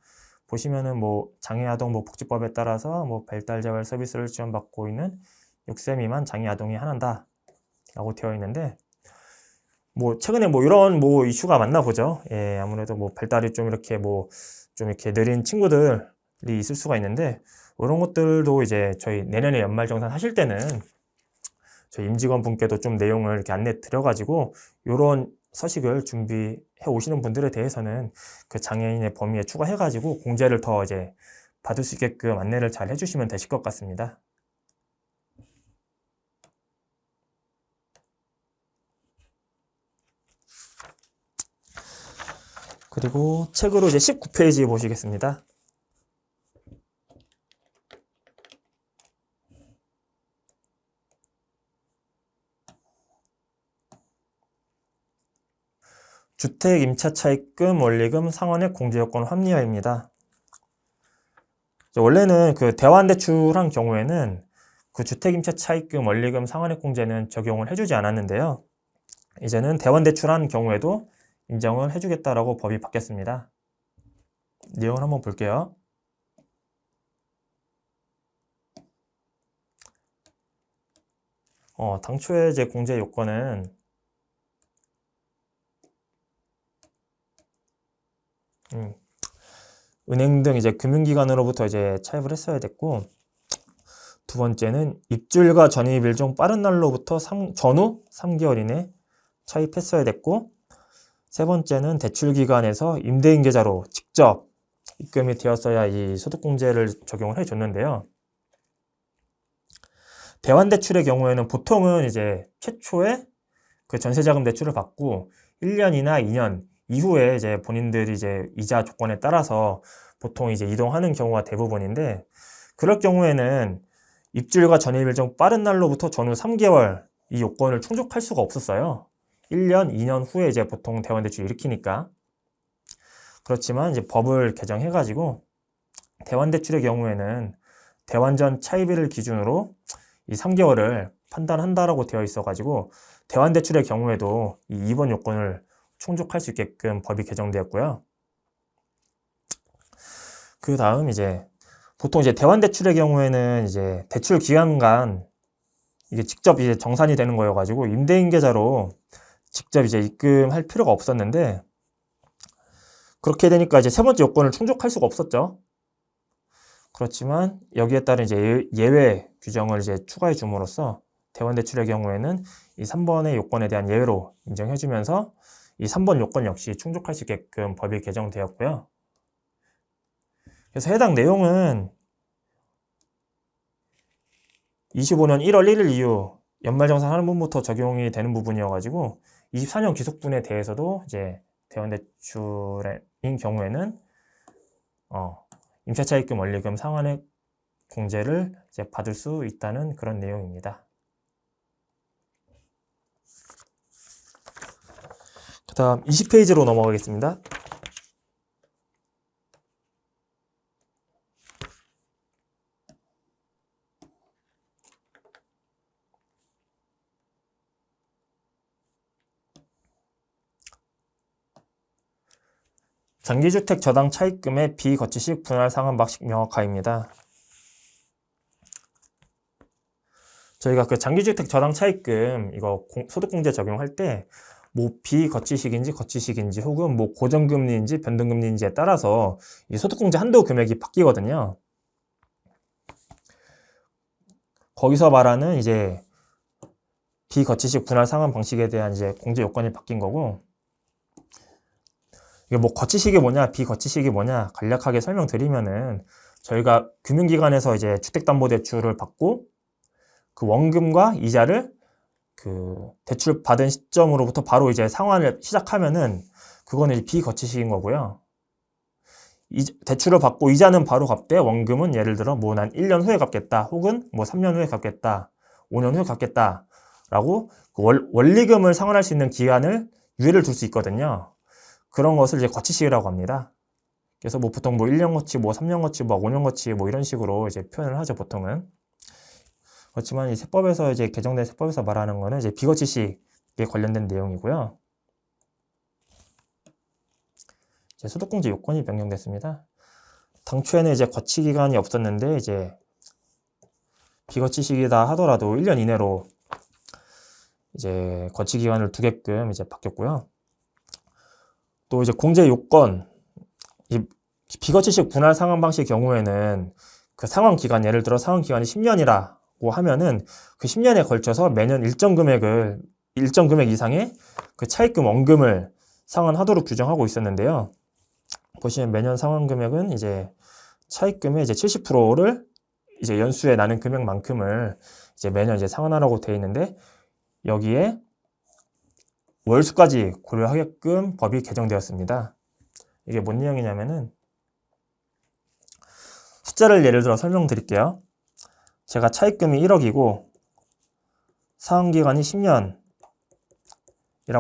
Speaker 1: 보시면은 뭐 장애아동 복지법에 따라서 뭐 발달 재활 서비스를 지원받고 있는 6세 미만 장애 아동이 한한다 라고 되어 있는데, 뭐 최근에 뭐 이런 뭐 이슈가 많나 보죠. 예, 아무래도 뭐 발달이 좀 이렇게 좀 이렇게 느린 친구들이 있을 수가 있는데, 이런 것들도 이제 저희 내년에 연말정산 하실 때는 저희 임직원 분께도 좀 내용을 이렇게 안내 드려가지고 이런 서식을 준비해 오시는 분들에 대해서는 그 장애인의 범위에 추가해가지고 공제를 더 이제 받을 수 있게끔 안내를 잘 해주시면 되실 것 같습니다. 그리고 책으로 이제 19페이지 보시겠습니다. 주택 임차 차입금 원리금 상환액 공제 요건 합리화입니다. 원래는 그 대환 대출한 경우에는 그 주택 임차 차입금 원리금 상환액 공제는 적용을 해주지 않았는데요. 이제는 대환 대출한 경우에도 인정을 해주겠다라고 법이 바뀌었습니다. 내용을 한번 볼게요. 당초에 이제 공제 요건은 은행 등 이제 금융기관으로부터 이제 차입을 했어야 됐고, 두 번째는 입주일과 전입일 중 빠른 날로부터 전후 3개월 이내 차입했어야 됐고, 세 번째는 대출기관에서 임대인 계좌로 직접 입금이 되었어야 이 소득공제를 적용을 해줬는데요. 대환대출의 경우에는 보통은 이제 최초에 그 전세자금 대출을 받고 1년이나 2년 이후에 이제 본인들이 이제 이자 조건에 따라서 보통 이제 이동하는 경우가 대부분인데, 그럴 경우에는 입주일과 전입일 중 빠른 날로부터 전후 3개월 이 요건을 충족할 수가 없었어요. 1년, 2년 후에 이제 보통 대환대출 일으키니까. 그렇지만 이제 법을 개정해가지고 대환대출의 경우에는 대환전 차입일을 기준으로 이 3개월을 판단한다라고 되어 있어가지고 대환대출의 경우에도 이 2번 요건을 충족할 수 있게끔 법이 개정되었고요. 그 다음 이제 보통 이제 대환대출의 경우에는 이제 대출 기간 간 이게 직접 이제 정산이 되는 거여가지고 임대인 계좌로 직접 이제 입금할 필요가 없었는데, 그렇게 되니까 이제 세 번째 요건을 충족할 수가 없었죠. 그렇지만 여기에 따른 이제 예외 규정을 이제 추가해 줌으로써 대환대출의 경우에는 이 3번의 요건에 대한 예외로 인정해주면서 이 3번 요건 역시 충족할 수 있게끔 법이 개정되었고요. 그래서 해당 내용은 25년 1월 1일 이후 연말정산하는 분부터 적용이 되는 부분이어가지고 24년 기속분에 대해서도 이제 대환대출인 경우에는 임차차입금 원리금 상환액 공제를 이제 받을 수 있다는 그런 내용입니다. 그 다음 20페이지로 넘어가겠습니다. 장기주택 저당 차입금의 비거치식 분할 상환 방식 명확화입니다. 저희가 그 장기주택 저당 차입금 이거 소득공제 적용할 때 뭐 비거치식인지 거치식인지 혹은 뭐 고정금리인지 변동금리인지에 따라서 이 소득공제 한도 금액이 바뀌거든요. 거기서 말하는 이제 비거치식 분할 상환 방식에 대한 이제 공제 요건이 바뀐 거고, 이게 뭐 거치식이 뭐냐 비거치식이 뭐냐 간략하게 설명드리면은, 저희가 금융기관에서 이제 주택담보대출을 받고 그 원금과 이자를 그 대출 받은 시점으로부터 바로 이제 상환을 시작하면은 그거는 이제 비거치식인 거고요. 대출을 받고 이자는 바로 갚되 원금은 예를 들어 뭐 난 1년 후에 갚겠다 혹은 뭐 3년 후에 갚겠다 5년 후에 갚겠다 라고 그 원리금을 상환할 수 있는 기간을 유예를 둘 수 있거든요. 그런 것을 이제 거치식이라고 합니다. 그래서 뭐 보통 뭐 1년 거치, 뭐 3년 거치, 뭐 5년 거치 뭐 이런 식으로 이제 표현을 하죠, 보통은. 그렇지만 이 세법에서 이제 개정된 세법에서 말하는 거는 이제 비거치식에 관련된 내용이고요. 이제 소득공제 요건이 변경됐습니다. 당초에는 이제 거치 기간이 없었는데 이제 비거치식이다 하더라도 1년 이내로 이제 거치 기간을 두게끔 이제 바뀌었고요. 또 이제 공제 요건, 이 비거치식 분할 상환 방식 경우에는 그 상환 기간, 예를 들어 상환 기간이 10년이라고 하면은 그 10년에 걸쳐서 매년 일정 금액 이상의 그 차입금 원금을 상환하도록 규정하고 있었는데요. 보시면 매년 상환 금액은 이제 차입금의 이제 70%를 이제 연수에 나는 금액만큼을 이제 매년 이제 상환하라고 되어 있는데, 여기에 월수까지 고려하게끔 법이 개정되었습니다. 이게 뭔 내용이냐면은, 숫자를 예를 들어 설명드릴게요. 제가 차입금이 1억이고 상환기간이 10년이라고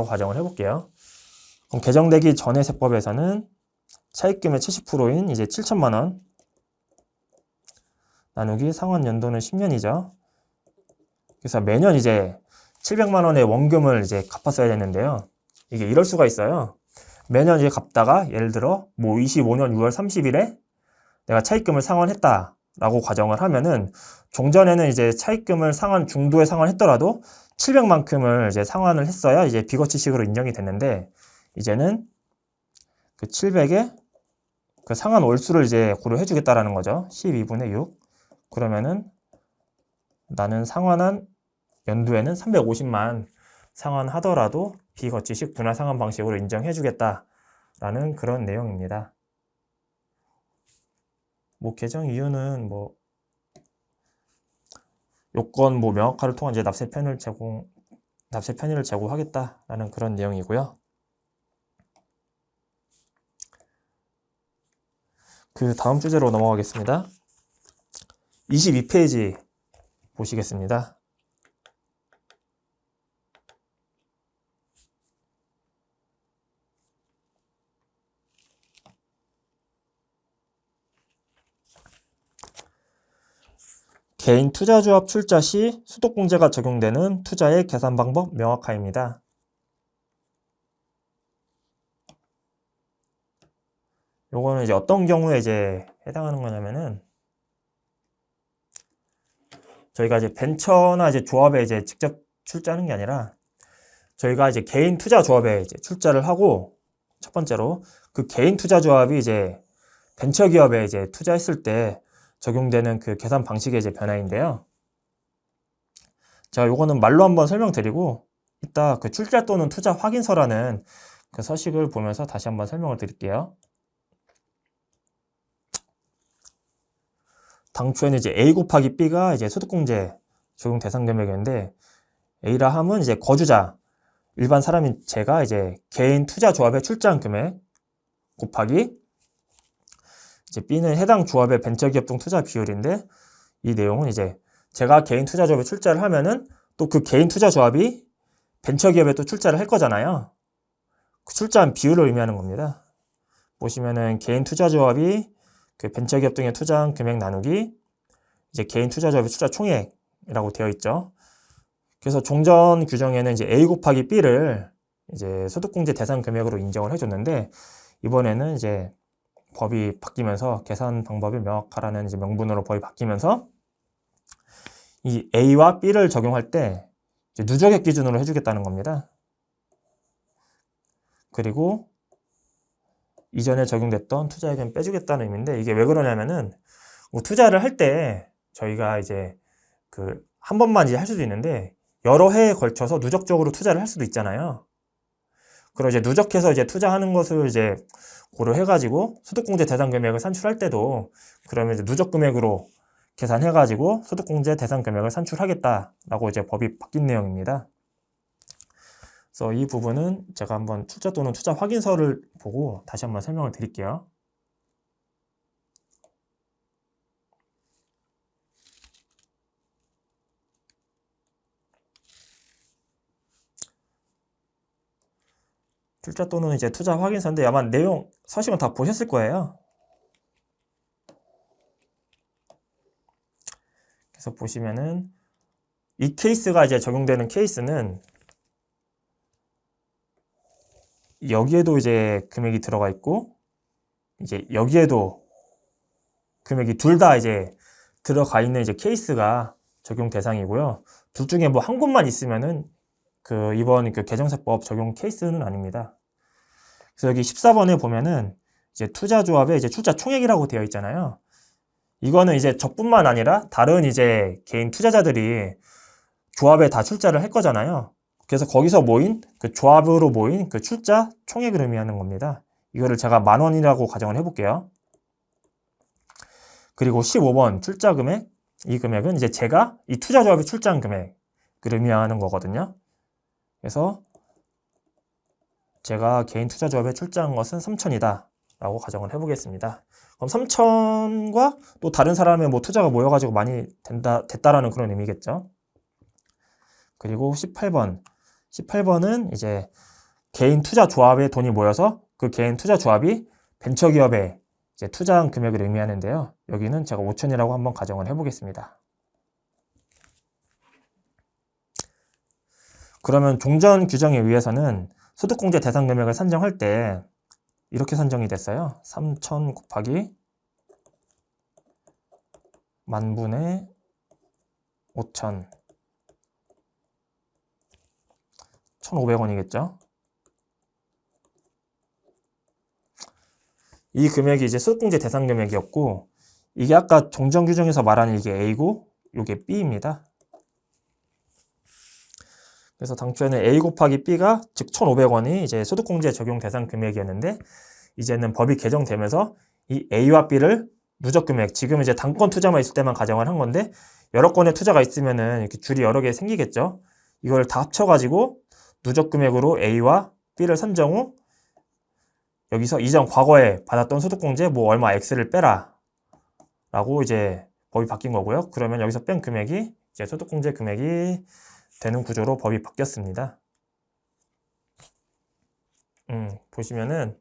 Speaker 1: 가정을 해볼게요. 그럼 개정되기 전의 세법에서는 차입금의 70%인 이제 7천만 원 나누기 상환 연도는 10년이죠. 그래서 매년 이제 700만 원의 원금을 이제 갚았어야 되는데요. 이게 이럴 수가 있어요. 매년 이제 갚다가 예를 들어 뭐 25년 6월 30일에 내가 차입금을 상환했다라고 가정을 하면은, 종전에는 이제 차입금을 중도에 상환했더라도 700만큼을 이제 상환을 했어야 이제 비거치식으로 인정이 됐는데, 이제는 그 700에 그 상환 월수를 이제 고려해 주겠다라는 거죠. 12분의 6. 그러면은 나는 상환한 연도에는 350만 상환하더라도 비거치식 분할 상환 방식으로 인정해 주겠다라는 그런 내용입니다. 뭐 개정 이유는 뭐 요건 뭐 명확화를 통한 이제 납세 편의를 제공하겠다라는 그런 내용이고요. 그 다음 주제로 넘어가겠습니다. 22페이지 보시겠습니다. 개인 투자조합 출자 시 소득공제가 적용되는 투자의 계산 방법 명확화입니다. 요거는 이제 어떤 경우에 이제 해당하는 거냐면은 저희가 이제 벤처나 이제 조합에 이제 직접 출자하는 게 아니라 저희가 이제 개인 투자 조합에 이제 출자를 하고 첫 번째로 그 개인 투자 조합이 이제 벤처 기업에 이제 투자했을 때 적용되는 그 계산 방식의 이제 변화인데요. 자, 요거는 말로 한번 설명드리고 이따 그 출자 또는 투자 확인서라는 그 서식을 보면서 다시 한번 설명을 드릴게요. 당초에는 이제 A 곱하기 B가 이제 소득공제 적용 대상 금액인데 A라 함은 이제 거주자 일반 사람인 제가 이제 개인 투자 조합에 출자한 금액 곱하기 이제 B는 해당 조합의 벤처기업 등 투자 비율인데 이 내용은 이제 제가 개인 투자 조합에 출자를 하면은 또 그 개인 투자 조합이 벤처기업에 또 출자를 할 거잖아요. 그 출자한 비율을 의미하는 겁니다. 보시면은 개인 투자 조합이 그 벤처기업 등에 투자한 금액 나누기 이제 개인 투자 조합의 출자 총액이라고 되어 있죠. 그래서 종전 규정에는 이제 A 곱하기 B를 이제 소득공제 대상 금액으로 인정을 해줬는데 이번에는 이제 법이 바뀌면서 계산 방법이 명확하라는 이제 명분으로 법이 바뀌면서 이 A와 B를 적용할 때 이제 누적액 기준으로 해주겠다는 겁니다. 그리고 이전에 적용됐던 투자액은 빼주겠다는 의미인데 이게 왜 그러냐면은 뭐 투자를 할 때 저희가 이제 그 한 번만 이제 할 수도 있는데 여러 해에 걸쳐서 누적적으로 투자를 할 수도 있잖아요. 그리고 이제 누적해서 이제 투자하는 것을 이제 고려해가지고 소득공제 대상 금액을 산출할 때도 그러면 이제 누적 금액으로 계산해가지고 소득공제 대상 금액을 산출하겠다라고 이제 법이 바뀐 내용입니다. 그래서 이 부분은 제가 한번 출자 또는 투자 확인서를 보고 다시 한번 설명을 드릴게요. 출자 또는 이제 투자 확인서인데 아마 내용 서식은 다 보셨을 거예요. 그래서 보시면은 이 케이스가 이제 적용되는 케이스는 여기에도 이제 금액이 들어가 있고 이제 여기에도 금액이 둘 다 이제 들어가 있는 이제 케이스가 적용 대상이고요. 둘 중에 뭐 한 곳만 있으면은 그 이번 그 개정세법 적용 케이스는 아닙니다. 그래서 여기 14번에 보면은 이제 투자조합에 이제 출자 총액이라고 되어 있잖아요. 이거는 이제 저뿐만 아니라 다른 이제 개인 투자자들이 조합에 다 출자를 할 거잖아요. 그래서 거기서 모인 그 조합으로 모인 그 출자 총액을 의미하는 겁니다. 이거를 제가 10,000원이라고 가정을 해볼게요. 그리고 15번 출자 금액, 이 금액은 이제 제가 이 투자조합에 출자한 금액을 의미하는 거거든요. 그래서 제가 개인 투자조합에 출자한 것은 3,000이다 라고 가정을 해보겠습니다. 그럼 3,000과 또 다른 사람의 뭐 투자가 모여가지고 많이 됐다라는 그런 의미겠죠. 그리고 18번은 이제 개인 투자 조합에 돈이 모여서 그 개인 투자 조합이 벤처기업에 이제 투자한 금액을 의미하는데요. 여기는 제가 5,000이라고 한번 가정을 해보겠습니다. 그러면 종전 규정에 의해서는 소득공제 대상 금액을 산정할 때 이렇게 산정이 됐어요. 3,000 곱하기 10,000분의 5,000 1,500원이겠죠. 이 금액이 이제 소득공제 대상 금액이었고 이게 아까 종전 규정에서 말하는 이게 A고 이게 B입니다. 그래서 당초에는 A 곱하기 B가 즉 1,500원이 이제 소득공제 적용 대상 금액이었는데 이제는 법이 개정되면서 이 A와 B를 누적 금액, 지금 이제 단건 투자만 있을 때만 가정을 한 건데 여러 건의 투자가 있으면은 이렇게 줄이 여러 개 생기겠죠. 이걸 다 합쳐가지고 누적 금액으로 A와 B를 산정 후 여기서 이전 과거에 받았던 소득공제 뭐 얼마 X를 빼라 라고 이제 법이 바뀐 거고요. 그러면 여기서 뺀 금액이 이제 소득공제 금액이 되는 구조로 법이 바뀌었습니다. 보시면은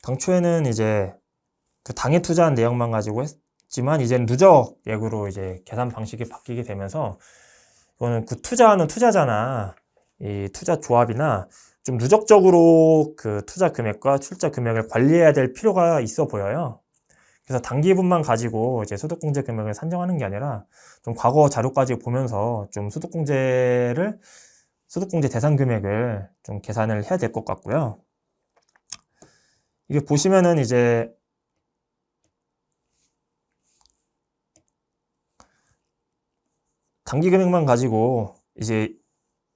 Speaker 1: 당초에는 이제 그 당해 투자한 내역만 가지고 했지만 이제는 누적액으로 이제 계산 방식이 바뀌게 되면서 이거는 그 투자하는 투자자나 이 투자 조합이나 좀 누적적으로 그 투자 금액과 출자 금액을 관리해야 될 필요가 있어 보여요. 그래서 단기분만 가지고 이제 소득공제 금액을 산정하는 게 아니라 좀 과거 자료까지 보면서 좀 소득공제 대상 금액을 좀 계산을 해야 될 것 같고요. 이게 보시면은 이제 단기 금액만 가지고 이제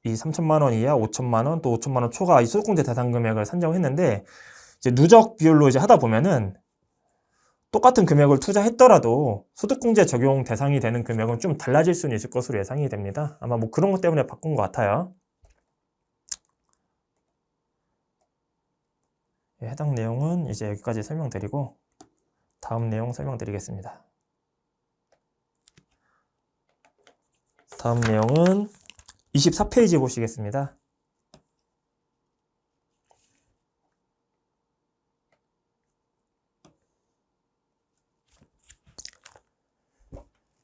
Speaker 1: 이 3천만 원 이하, 5천만 원, 또 5천만 원 초과 이 소득공제 대상 금액을 산정했는데 이제 누적 비율로 이제 하다 보면은 똑같은 금액을 투자했더라도 소득공제 적용 대상이 되는 금액은 좀 달라질 수는 있을 것으로 예상이 됩니다. 아마 뭐 그런 것 때문에 바꾼 것 같아요. 해당 내용은 이제 여기까지 설명드리고 다음 내용 설명드리겠습니다. 다음 내용은 24페이지 보시겠습니다.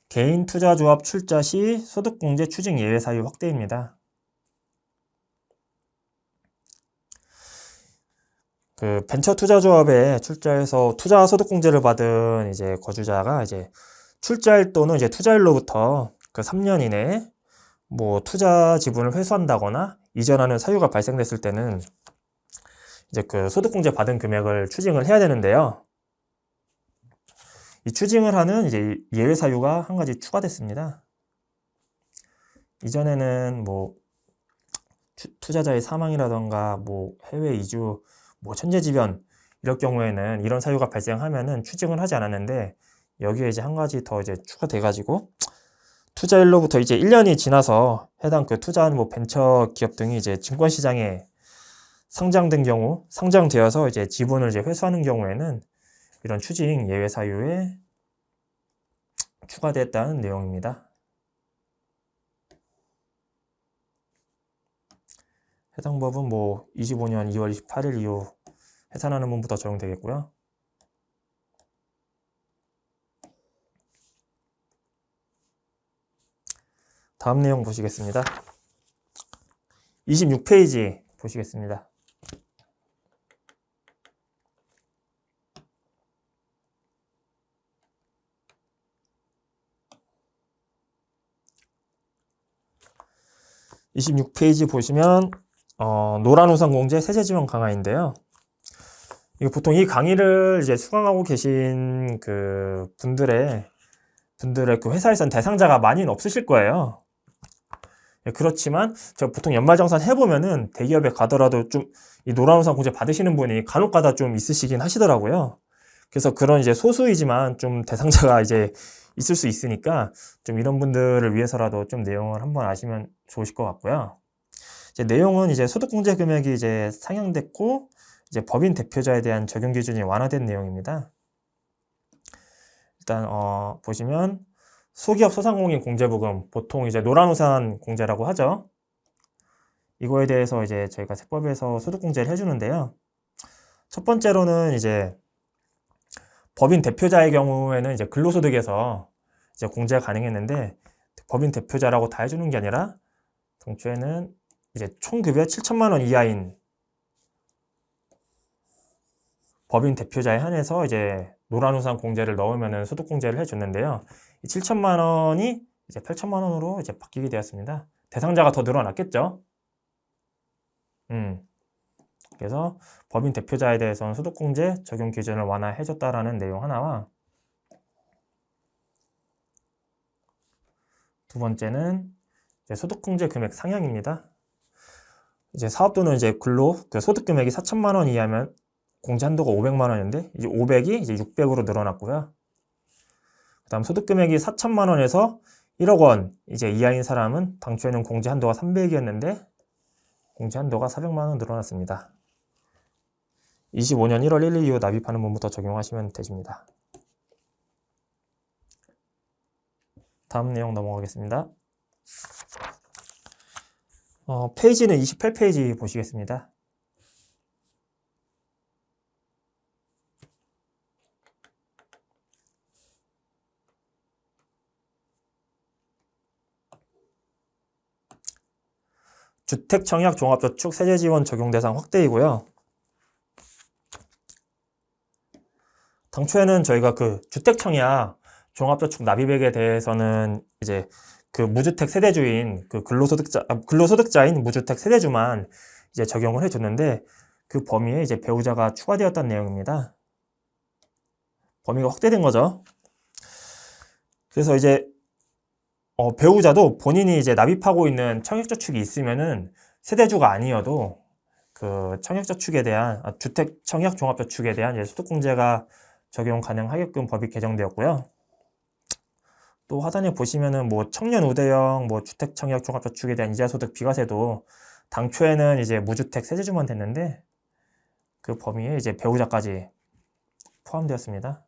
Speaker 1: 개인 투자조합 출자 시 소득공제 추징 예외 사유 확대입니다. 그 벤처 투자조합에 출자해서 투자 소득공제를 받은 이제 거주자가 이제 출자일 또는 이제 투자일로부터 그 3년 이내에 뭐 투자 지분을 회수한다거나 이전하는 사유가 발생됐을 때는 이제 그 소득공제 받은 금액을 추징을 해야 되는데요. 이 추징을 하는 이제 예외 사유가 한 가지 추가됐습니다. 이전에는 뭐 투자자의 사망이라던가 뭐 해외 이주, 뭐 천재지변 이럴 경우에는 이런 사유가 발생하면은 추징을 하지 않았는데 여기에 이제 한 가지 더 이제 추가돼 가지고 투자일로부터 이제 1년이 지나서 해당 그 투자한 뭐 벤처 기업 등이 이제 증권시장에 상장된 경우, 상장되어서 이제 지분을 이제 회수하는 경우에는 이런 추징 예외 사유에 추가됐다는 내용입니다. 해당 법은 뭐 25년 2월 28일 이후 해산하는 분부터 적용되겠고요. 다음 내용 보시겠습니다. 26페이지 보시겠습니다. (26페이지) 보시면 노란우산공제 세제지원 강화인데요. 이거 보통 이 강의를 이제 수강하고 계신 그 분들의 그 회사에선 대상자가 많이는 없으실 거예요. 그렇지만 제가 보통 연말정산 해보면은 대기업에 가더라도 좀 이 노란우산 공제 받으시는 분이 간혹가다 좀 있으시긴 하시더라고요. 그래서 그런 이제 소수이지만 좀 대상자가 이제 있을 수 있으니까 좀 이런 분들을 위해서라도 좀 내용을 한번 아시면 좋으실 것 같고요. 이제 내용은 이제 소득공제 금액이 이제 상향됐고 이제 법인 대표자에 대한 적용 기준이 완화된 내용입니다. 일단 보시면 소기업 소상공인 공제부금, 보통 이제 노란우산 공제라고 하죠. 이거에 대해서 이제 저희가 세법에서 소득공제를 해주는데요. 첫 번째로는 이제 법인 대표자의 경우에는 이제 근로소득에서 이제 공제가 가능했는데 법인 대표자라고 다 해주는 게 아니라 당초에는 이제 총급여 7천만 원 이하인 법인 대표자에 한해서 이제 노란우산 공제를 넣으면은 소득공제를 해줬는데요. 이 7천만 원이 이제 8천만 원으로 이제 바뀌게 되었습니다. 대상자가 더 늘어났겠죠. 그래서 법인 대표자에 대해서는 소득공제 적용 기준을 완화해줬다라는 내용 하나와 두 번째는 이제 소득공제 금액 상향입니다. 이제 사업도는 이제 근로 그 소득 금액이 4천만 원 이하면 공제 한도가 500만 원인데 이제 500이 이제 600으로 늘어났고요. 그다음 소득 금액이 4천만 원에서 1억 원 이제 이하인 사람은 당초에는 공제 한도가 300이었는데 공제 한도가 400만 원 늘어났습니다. 25년 1월 1일 이후 납입하는 분부터 적용하시면 되십니다. 다음 내용 넘어가겠습니다. 페이지는 28페이지 보시겠습니다. 주택청약 종합저축 세제지원 적용 대상 확대이고요. 당초에는 저희가 그 주택청약 종합저축 납입액에 대해서는 이제 그 무주택 세대주인 그 근로소득자인 무주택 세대주만 이제 적용을 해줬는데 그 범위에 이제 배우자가 추가되었다는 내용입니다. 범위가 확대된 거죠. 그래서 이제 배우자도 본인이 이제 납입하고 있는 청약저축이 있으면은 세대주가 아니어도 그 청약저축에 대한 주택 청약 종합저축에 대한 이제 소득공제가 적용 가능하게끔 법이 개정되었고요. 또 하단에 보시면은 뭐 청년 우대형 뭐 주택 청약 종합저축에 대한 이자소득 비과세도 당초에는 이제 무주택 세대주만 됐는데 그 범위에 이제 배우자까지 포함되었습니다.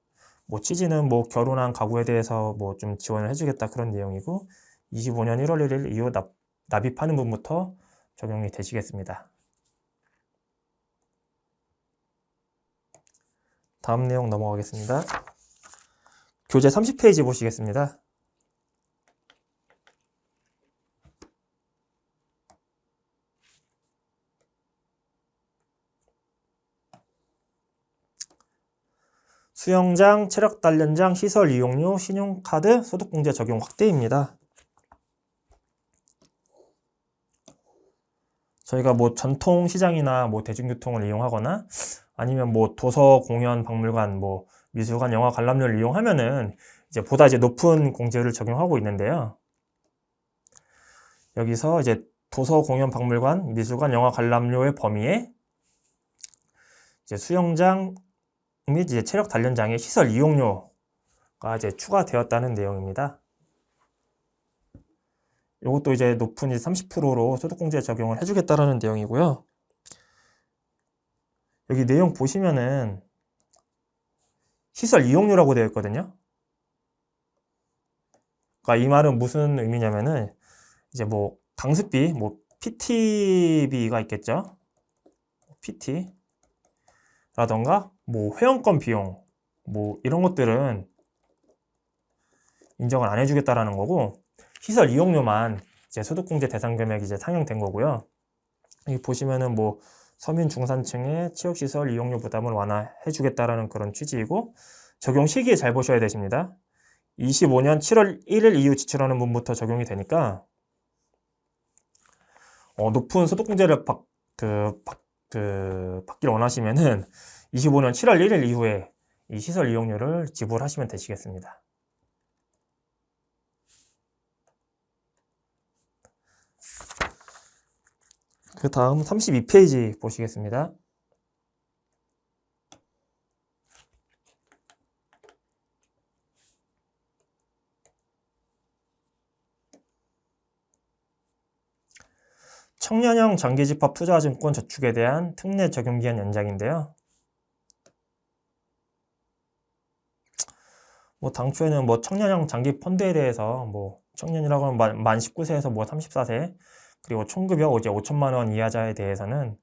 Speaker 1: 뭐 취지는 뭐 결혼한 가구에 대해서 뭐 좀 지원을 해주겠다 그런 내용이고 25년 1월 1일 이후 납입하는 분부터 적용이 되시겠습니다. 다음 내용 넘어가겠습니다. 교재 30페이지 보시겠습니다. 수영장, 체력단련장, 시설 이용료, 신용카드, 소득공제 적용 확대입니다. 저희가 뭐 전통시장이나 뭐 대중교통을 이용하거나 아니면 뭐 도서, 공연, 박물관, 뭐 미술관, 영화 관람료를 이용하면은 이제 보다 이제 높은 공제를 적용하고 있는데요. 여기서 이제 도서, 공연, 박물관, 미술관, 영화 관람료의 범위에 이제 수영장 및 이제 체력 단련장의 시설 이용료가 이제 추가되었다는 내용입니다. 이것도 이제 높은 30%로 소득공제 적용을 해주겠다라는 내용이고요. 여기 내용 보시면은 시설 이용료라고 되어 있거든요. 그러니까 이 말은 무슨 의미냐면은 이제 뭐 강습비, 뭐 PT비가 있겠죠. PT 라던가 뭐 회원권 비용 뭐 이런 것들은 인정을 안 해주겠다라는 거고 시설 이용료만 이제 소득공제 대상 금액이 이제 상향된 거고요. 여기 보시면은 뭐 서민 중산층의 체육시설 이용료 부담을 완화해 주겠다라는 그런 취지이고 적용 시기에 잘 보셔야 되십니다. 25년 7월 1일 이후 지출하는 분부터 적용이 되니까 높은 소득공제를 받기를 원하시면은 25년 7월 1일 이후에 이 시설 이용료를 지불하시면 되시겠습니다. 그 다음 32페이지 보시겠습니다. 청년형 장기집합 투자증권 저축에 대한 특례 적용기한 연장인데요. 뭐 당초에는 뭐 청년형 장기 펀드에 대해서 뭐 청년이라고 하면 만 19세에서 뭐 34세 그리고 총급여 이제 5천만 원 이하자에 대해서는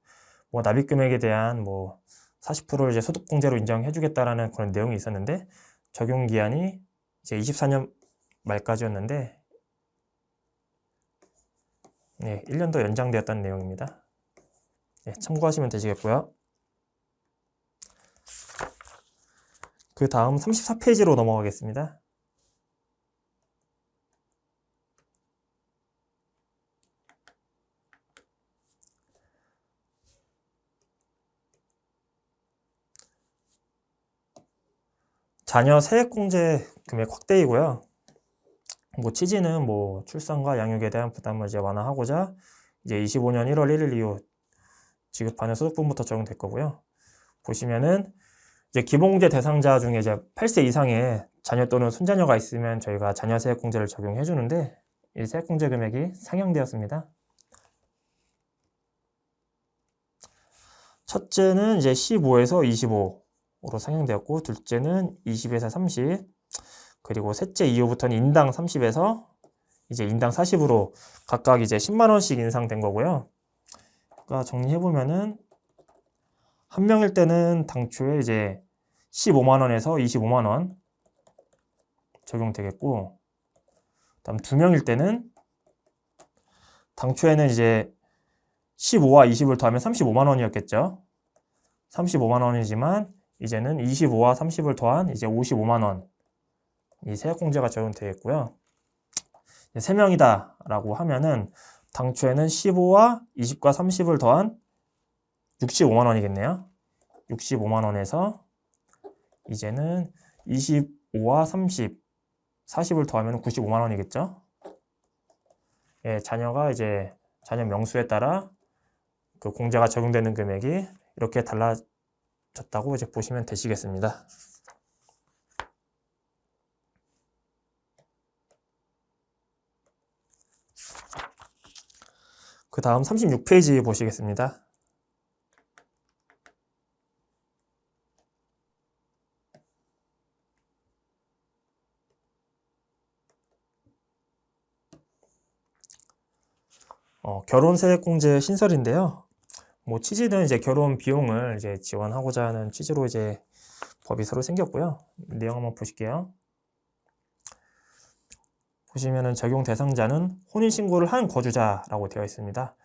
Speaker 1: 뭐 납입 금액에 대한 뭐 40%를 이제 소득공제로 인정해 주겠다라는 그런 내용이 있었는데 적용 기한이 이제 24년 말까지였는데 네, 1년 더 연장되었다는 내용입니다. 네, 참고하시면 되시겠고요. 그 다음 34페이지로 넘어가겠습니다. 자녀 세액공제 금액 확대이고요. 뭐 취지는 뭐 출산과 양육에 대한 부담을 이제 완화하고자 이제 25년 1월 1일 이후 지급하는 소득분부터 적용될 거고요. 보시면은 이제 기본공제 대상자 중에 이제 8세 이상의 자녀 또는 손자녀가 있으면 저희가 자녀 세액공제를 적용해 주는데 이 세액공제 금액이 상향되었습니다. 첫째는 이제 15에서 25로 상향되었고 둘째는 20에서 30 그리고 셋째 이후부터는 인당 30에서 이제 인당 40으로 각각 이제 10만 원씩 인상된 거고요. 그러니까 정리해 보면은 한 명일 때는 당초에 이제 15만 원에서 25만 원 적용되겠고, 그다음 두 명일 때는 당초에는 이제 15와 20을 더하면 35만 원이었겠죠. 35만 원이지만 이제는 25와 30을 더한 이제 55만 원. 이 세액공제가 적용되겠고요. 3명이다 라고 하면은 당초에는 15와 20과 30을 더한 65만 원이겠네요. 65만 원에서 이제는 25와 30, 40을 더하면 95만 원이겠죠. 예, 자녀가 이제 자녀 명수에 따라 그 공제가 적용되는 금액이 이렇게 달라졌다고 이제 보시면 되시겠습니다. 그 다음 36페이지 보시겠습니다. 결혼세액공제 신설인데요. 뭐 취지는 이제 결혼 비용을 이제 지원하고자 하는 취지로 이제 법이 새로 생겼고요. 내용 한번 보실게요. 보시면은 적용 대상자는 혼인신고를 한 거주자라고 되어 있습니다.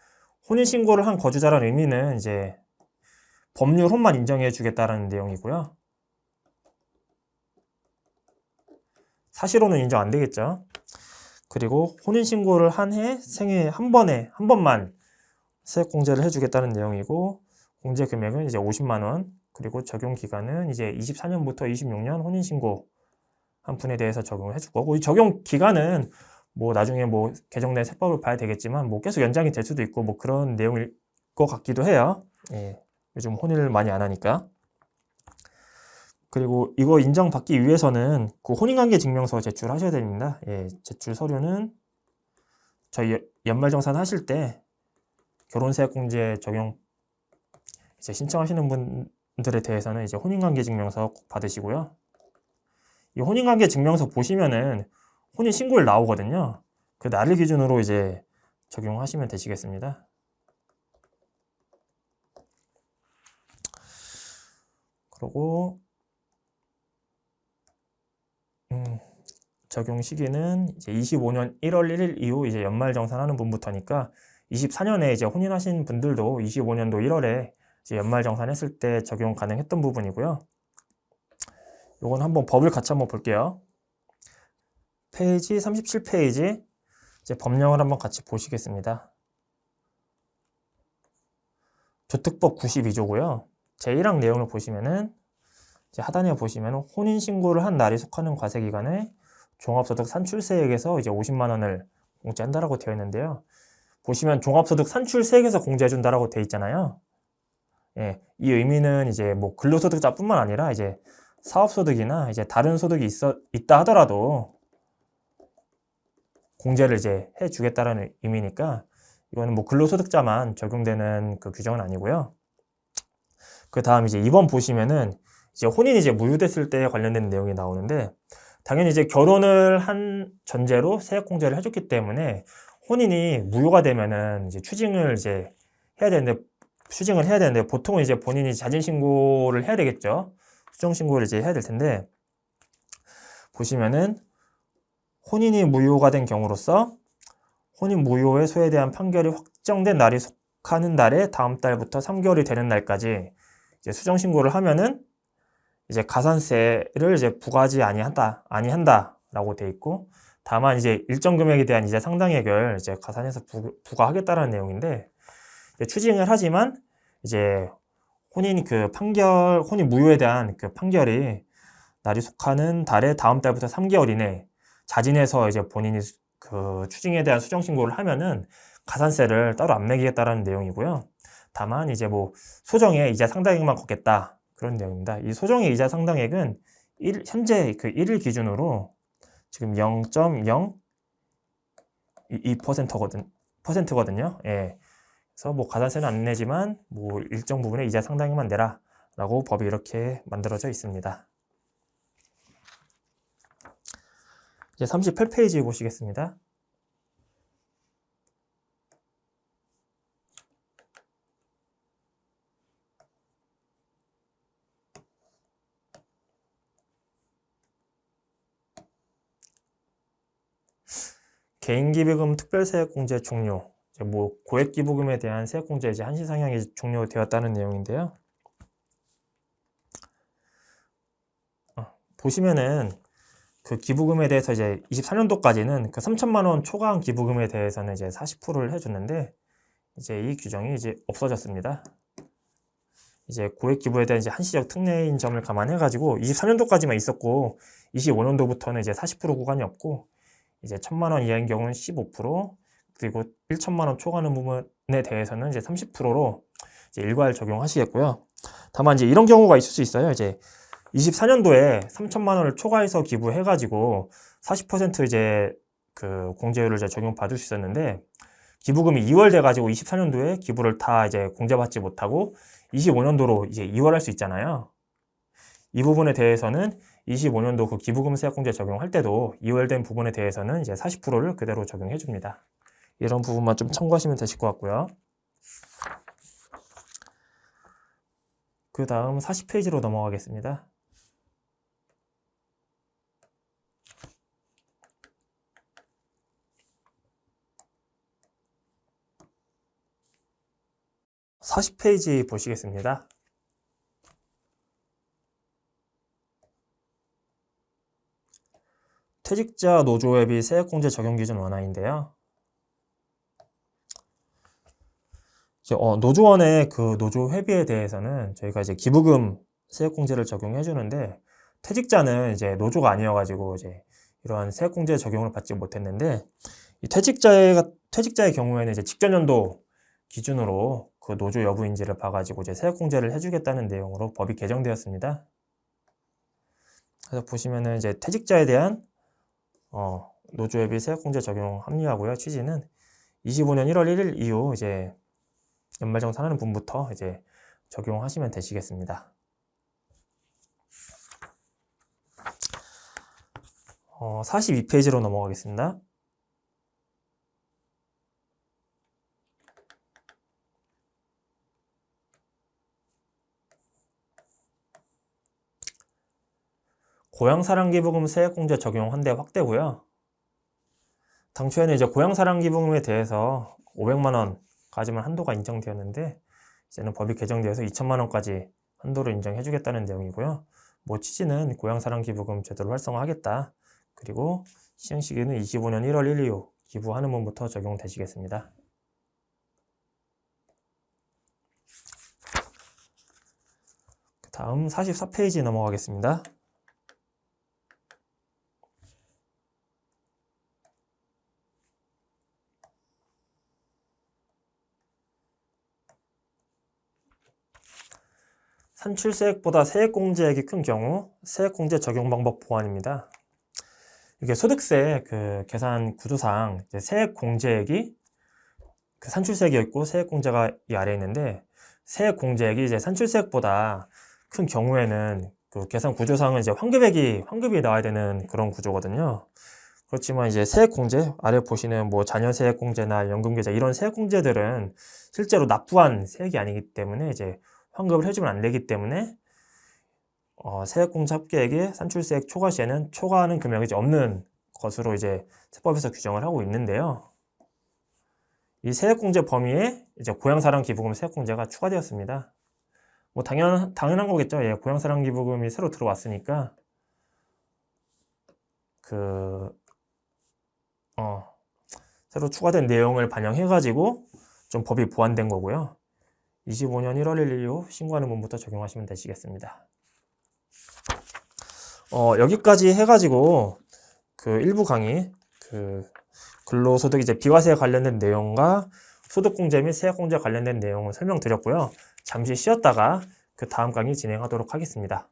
Speaker 1: 혼인신고를 한 거주자라는 의미는 이제 법률 혼만 인정해 주겠다라는 내용이고요. 사실혼은 인정 안 되겠죠. 그리고 혼인신고를 한 해 생애 한 번만 세액공제를 해주겠다는 내용이고, 공제 금액은 이제 50만 원, 그리고 적용 기간은 이제 24년부터 26년 혼인신고 한 분에 대해서 적용을 해줄 거고, 이 적용 기간은 뭐 나중에 뭐 개정된 세법을 봐야 되겠지만 뭐 계속 연장이 될 수도 있고 뭐 그런 내용일 것 같기도 해요. 예, 요즘 혼인을 많이 안 하니까. 그리고 이거 인정받기 위해서는 그 혼인관계 증명서 제출하셔야 됩니다. 예, 제출 서류는 저희 연말정산 하실 때 결혼세액공제 적용 이제 신청하시는 분들에 대해서는 이제 혼인관계증명서 꼭 받으시고요. 이 혼인관계증명서 보시면은 혼인신고일 나오거든요. 그 날을 기준으로 이제 적용하시면 되시겠습니다. 그리고 적용 시기는 이제 25년 1월 1일 이후 이제 연말정산하는 분부터니까 24년에 이제 혼인하신 분들도 25년도 1월에 이제 연말정산했을 때 적용 가능했던 부분이고요. 요건 한번 법을 같이 한번 볼게요. 페이지 37페이지 이제 법령을 한번 같이 보시겠습니다. 조특법 92조고요. 제1항 내용을 보시면은 이제 하단에 보시면 혼인신고를 한 날이 속하는 과세기간에 종합소득 산출세액에서 이제 50만 원을 공제한다라고 되어 있는데요. 보시면 종합소득 산출세액에서 공제해준다라고 되어 있잖아요. 예, 이 의미는 이제 뭐 근로소득자뿐만 아니라 이제 사업소득이나 이제 다른 소득이 있다 하더라도 공제를 이제 해주겠다라는 의미니까 이거는 뭐 근로소득자만 적용되는 그 규정은 아니고요. 그 다음 이제 2번 보시면은 이제 혼인이 이제 무효됐을 때 관련된 내용이 나오는데, 당연히 이제 결혼을 한 전제로 세액공제를 해줬기 때문에 혼인이 무효가 되면은 이제 추징을 해야 되는데 보통은 이제 본인이 자진신고를 해야 되겠죠. 수정신고를 이제 해야 될 텐데, 보시면은 혼인이 무효가 된 경우로서 혼인 무효의 소에 대한 판결이 확정된 날이 속하는 달에 다음 달부터 3개월이 되는 날까지 이제 수정신고를 하면은 이제 가산세를 이제 부과하지 아니한다라고 돼 있고, 다만 이제 일정 금액에 대한 이제 상당액을 이제 가산해서 부과하겠다라는 내용인데, 이제 추징을 하지만 이제 혼인 무효에 대한 그 판결이 날이 속하는 달에 다음 달부터 3개월 이내 자진해서 이제 본인이 그 추징에 대한 수정 신고를 하면은 가산세를 따로 안 매기겠다라는 내용이고요. 다만 이제 뭐 소정의 이자 상당액만 걷겠다 그런 내용입니다. 이 소정의 이자 상당액은 현재 그 1일 기준으로 지금 0.022%거든요. 예. 그래서 뭐 가산세는 안 내지만 뭐 일정 부분의 이자 상당액만 내라라고 법이 이렇게 만들어져 있습니다. 이제 38페이지 보시겠습니다. 개인기부금 특별세액공제 종료. 이제 뭐 고액기부금에 대한 세액공제 이제 한시 상향이 종료되었다는 내용인데요. 보시면은 그 기부금에 대해서 이제 24년도까지는 그 3천만 원 초과한 기부금에 대해서는 이제 40%를 해줬는데 이제 이 규정이 이제 없어졌습니다. 이제 고액 기부에 대한 이제 한시적 특례인 점을 감안해가지고 24년도까지만 있었고 25년도부터는 이제 40% 구간이 없고 이제 1,000만 원 이하인 경우는 15% 그리고 1천만 원 초과하는 부분에 대해서는 이제 30%로 이제 일괄 적용하시겠고요. 다만 이제 이런 경우가 있을 수 있어요. 이제 24년도에 3천만 원을 초과해서 기부해가지고 40% 이제 그 공제율을 이제 적용받을 수 있었는데 기부금이 2월 돼가지고 24년도에 기부를 다 이제 공제받지 못하고 25년도로 이제 이월할 수 있잖아요. 이 부분에 대해서는 25년도 그 기부금 세액공제 적용할 때도 이월된 부분에 대해서는 이제 40%를 그대로 적용해 줍니다. 이런 부분만 좀 참고하시면 되실 것 같고요. 그 다음 40페이지로 넘어가겠습니다. (40페이지) 보시겠습니다. 퇴직자 노조회비 세액공제 적용 기준 원화인데요. 노조원의 그 노조 회비에 대해서는 저희가 이제 기부금 세액공제를 적용해 주는데 퇴직자는 이제 노조가 아니어가지고 이제 이러한 세액공제 적용을 받지 못했는데 이 퇴직자의 경우에는 이제 직전 연도 기준으로 그 노조 여부인지를 봐가지고 이제 세액공제를 해주겠다는 내용으로 법이 개정되었습니다. 그래서 보시면은 이제 퇴직자에 대한 노조회비 세액공제 적용 합리화고요. 취지는 25년 1월 1일 이후 이제 연말정산하는 분부터 이제 적용하시면 되시겠습니다. 42페이지로 넘어가겠습니다. 고향사랑기부금 세액공제 적용 환대 확대고요. 당초에는 이제 고향사랑기부금에 대해서 500만 원까지만 한도가 인정되었는데 이제는 법이 개정되어서 2천만 원까지 한도를 인정해 주겠다는 내용이고요. 뭐 취지는 고향사랑기부금 제도를 활성화하겠다. 그리고 시행시기는 25년 1월 1일 이후 기부하는 분부터 적용되시겠습니다. 다음 44페이지 넘어가겠습니다. 산출세액보다 세액공제액이 큰 경우 세액공제 적용 방법 보완입니다. 이게 소득세 그 계산 구조상 세액공제액이 그 산출세액이었고 세액공제가 이 아래에 있는데 세액공제액이 이제 산출세액보다 큰 경우에는 그 계산 구조상은 이제 환급이 나와야 되는 그런 구조거든요. 그렇지만 이제 세액공제 아래 보시는 뭐 자녀세액공제나 연금계좌 이런 세액공제들은 실제로 납부한 세액이 아니기 때문에 이제 환급을 해주면 안 되기 때문에 세액공제 합계액의 산출세액 초과 시에는 초과하는 금액이 이제 없는 것으로 이제 세법에서 규정을 하고 있는데요. 이 세액공제 범위에 이제 고향사랑기부금 세액공제가 추가되었습니다. 뭐 당연한 거겠죠. 예, 고향사랑기부금이 새로 들어왔으니까 새로 추가된 내용을 반영해가지고 좀 법이 보완된 거고요. 25년 1월 1일 이후 신고하는 분부터 적용하시면 되시겠습니다. 여기까지 해가지고 그 일부 강의 근로소득 이제 비과세 관련된 내용과 소득공제 및 세액공제 관련된 내용을 설명드렸고요. 잠시 쉬었다가 그 다음 강의 진행하도록 하겠습니다.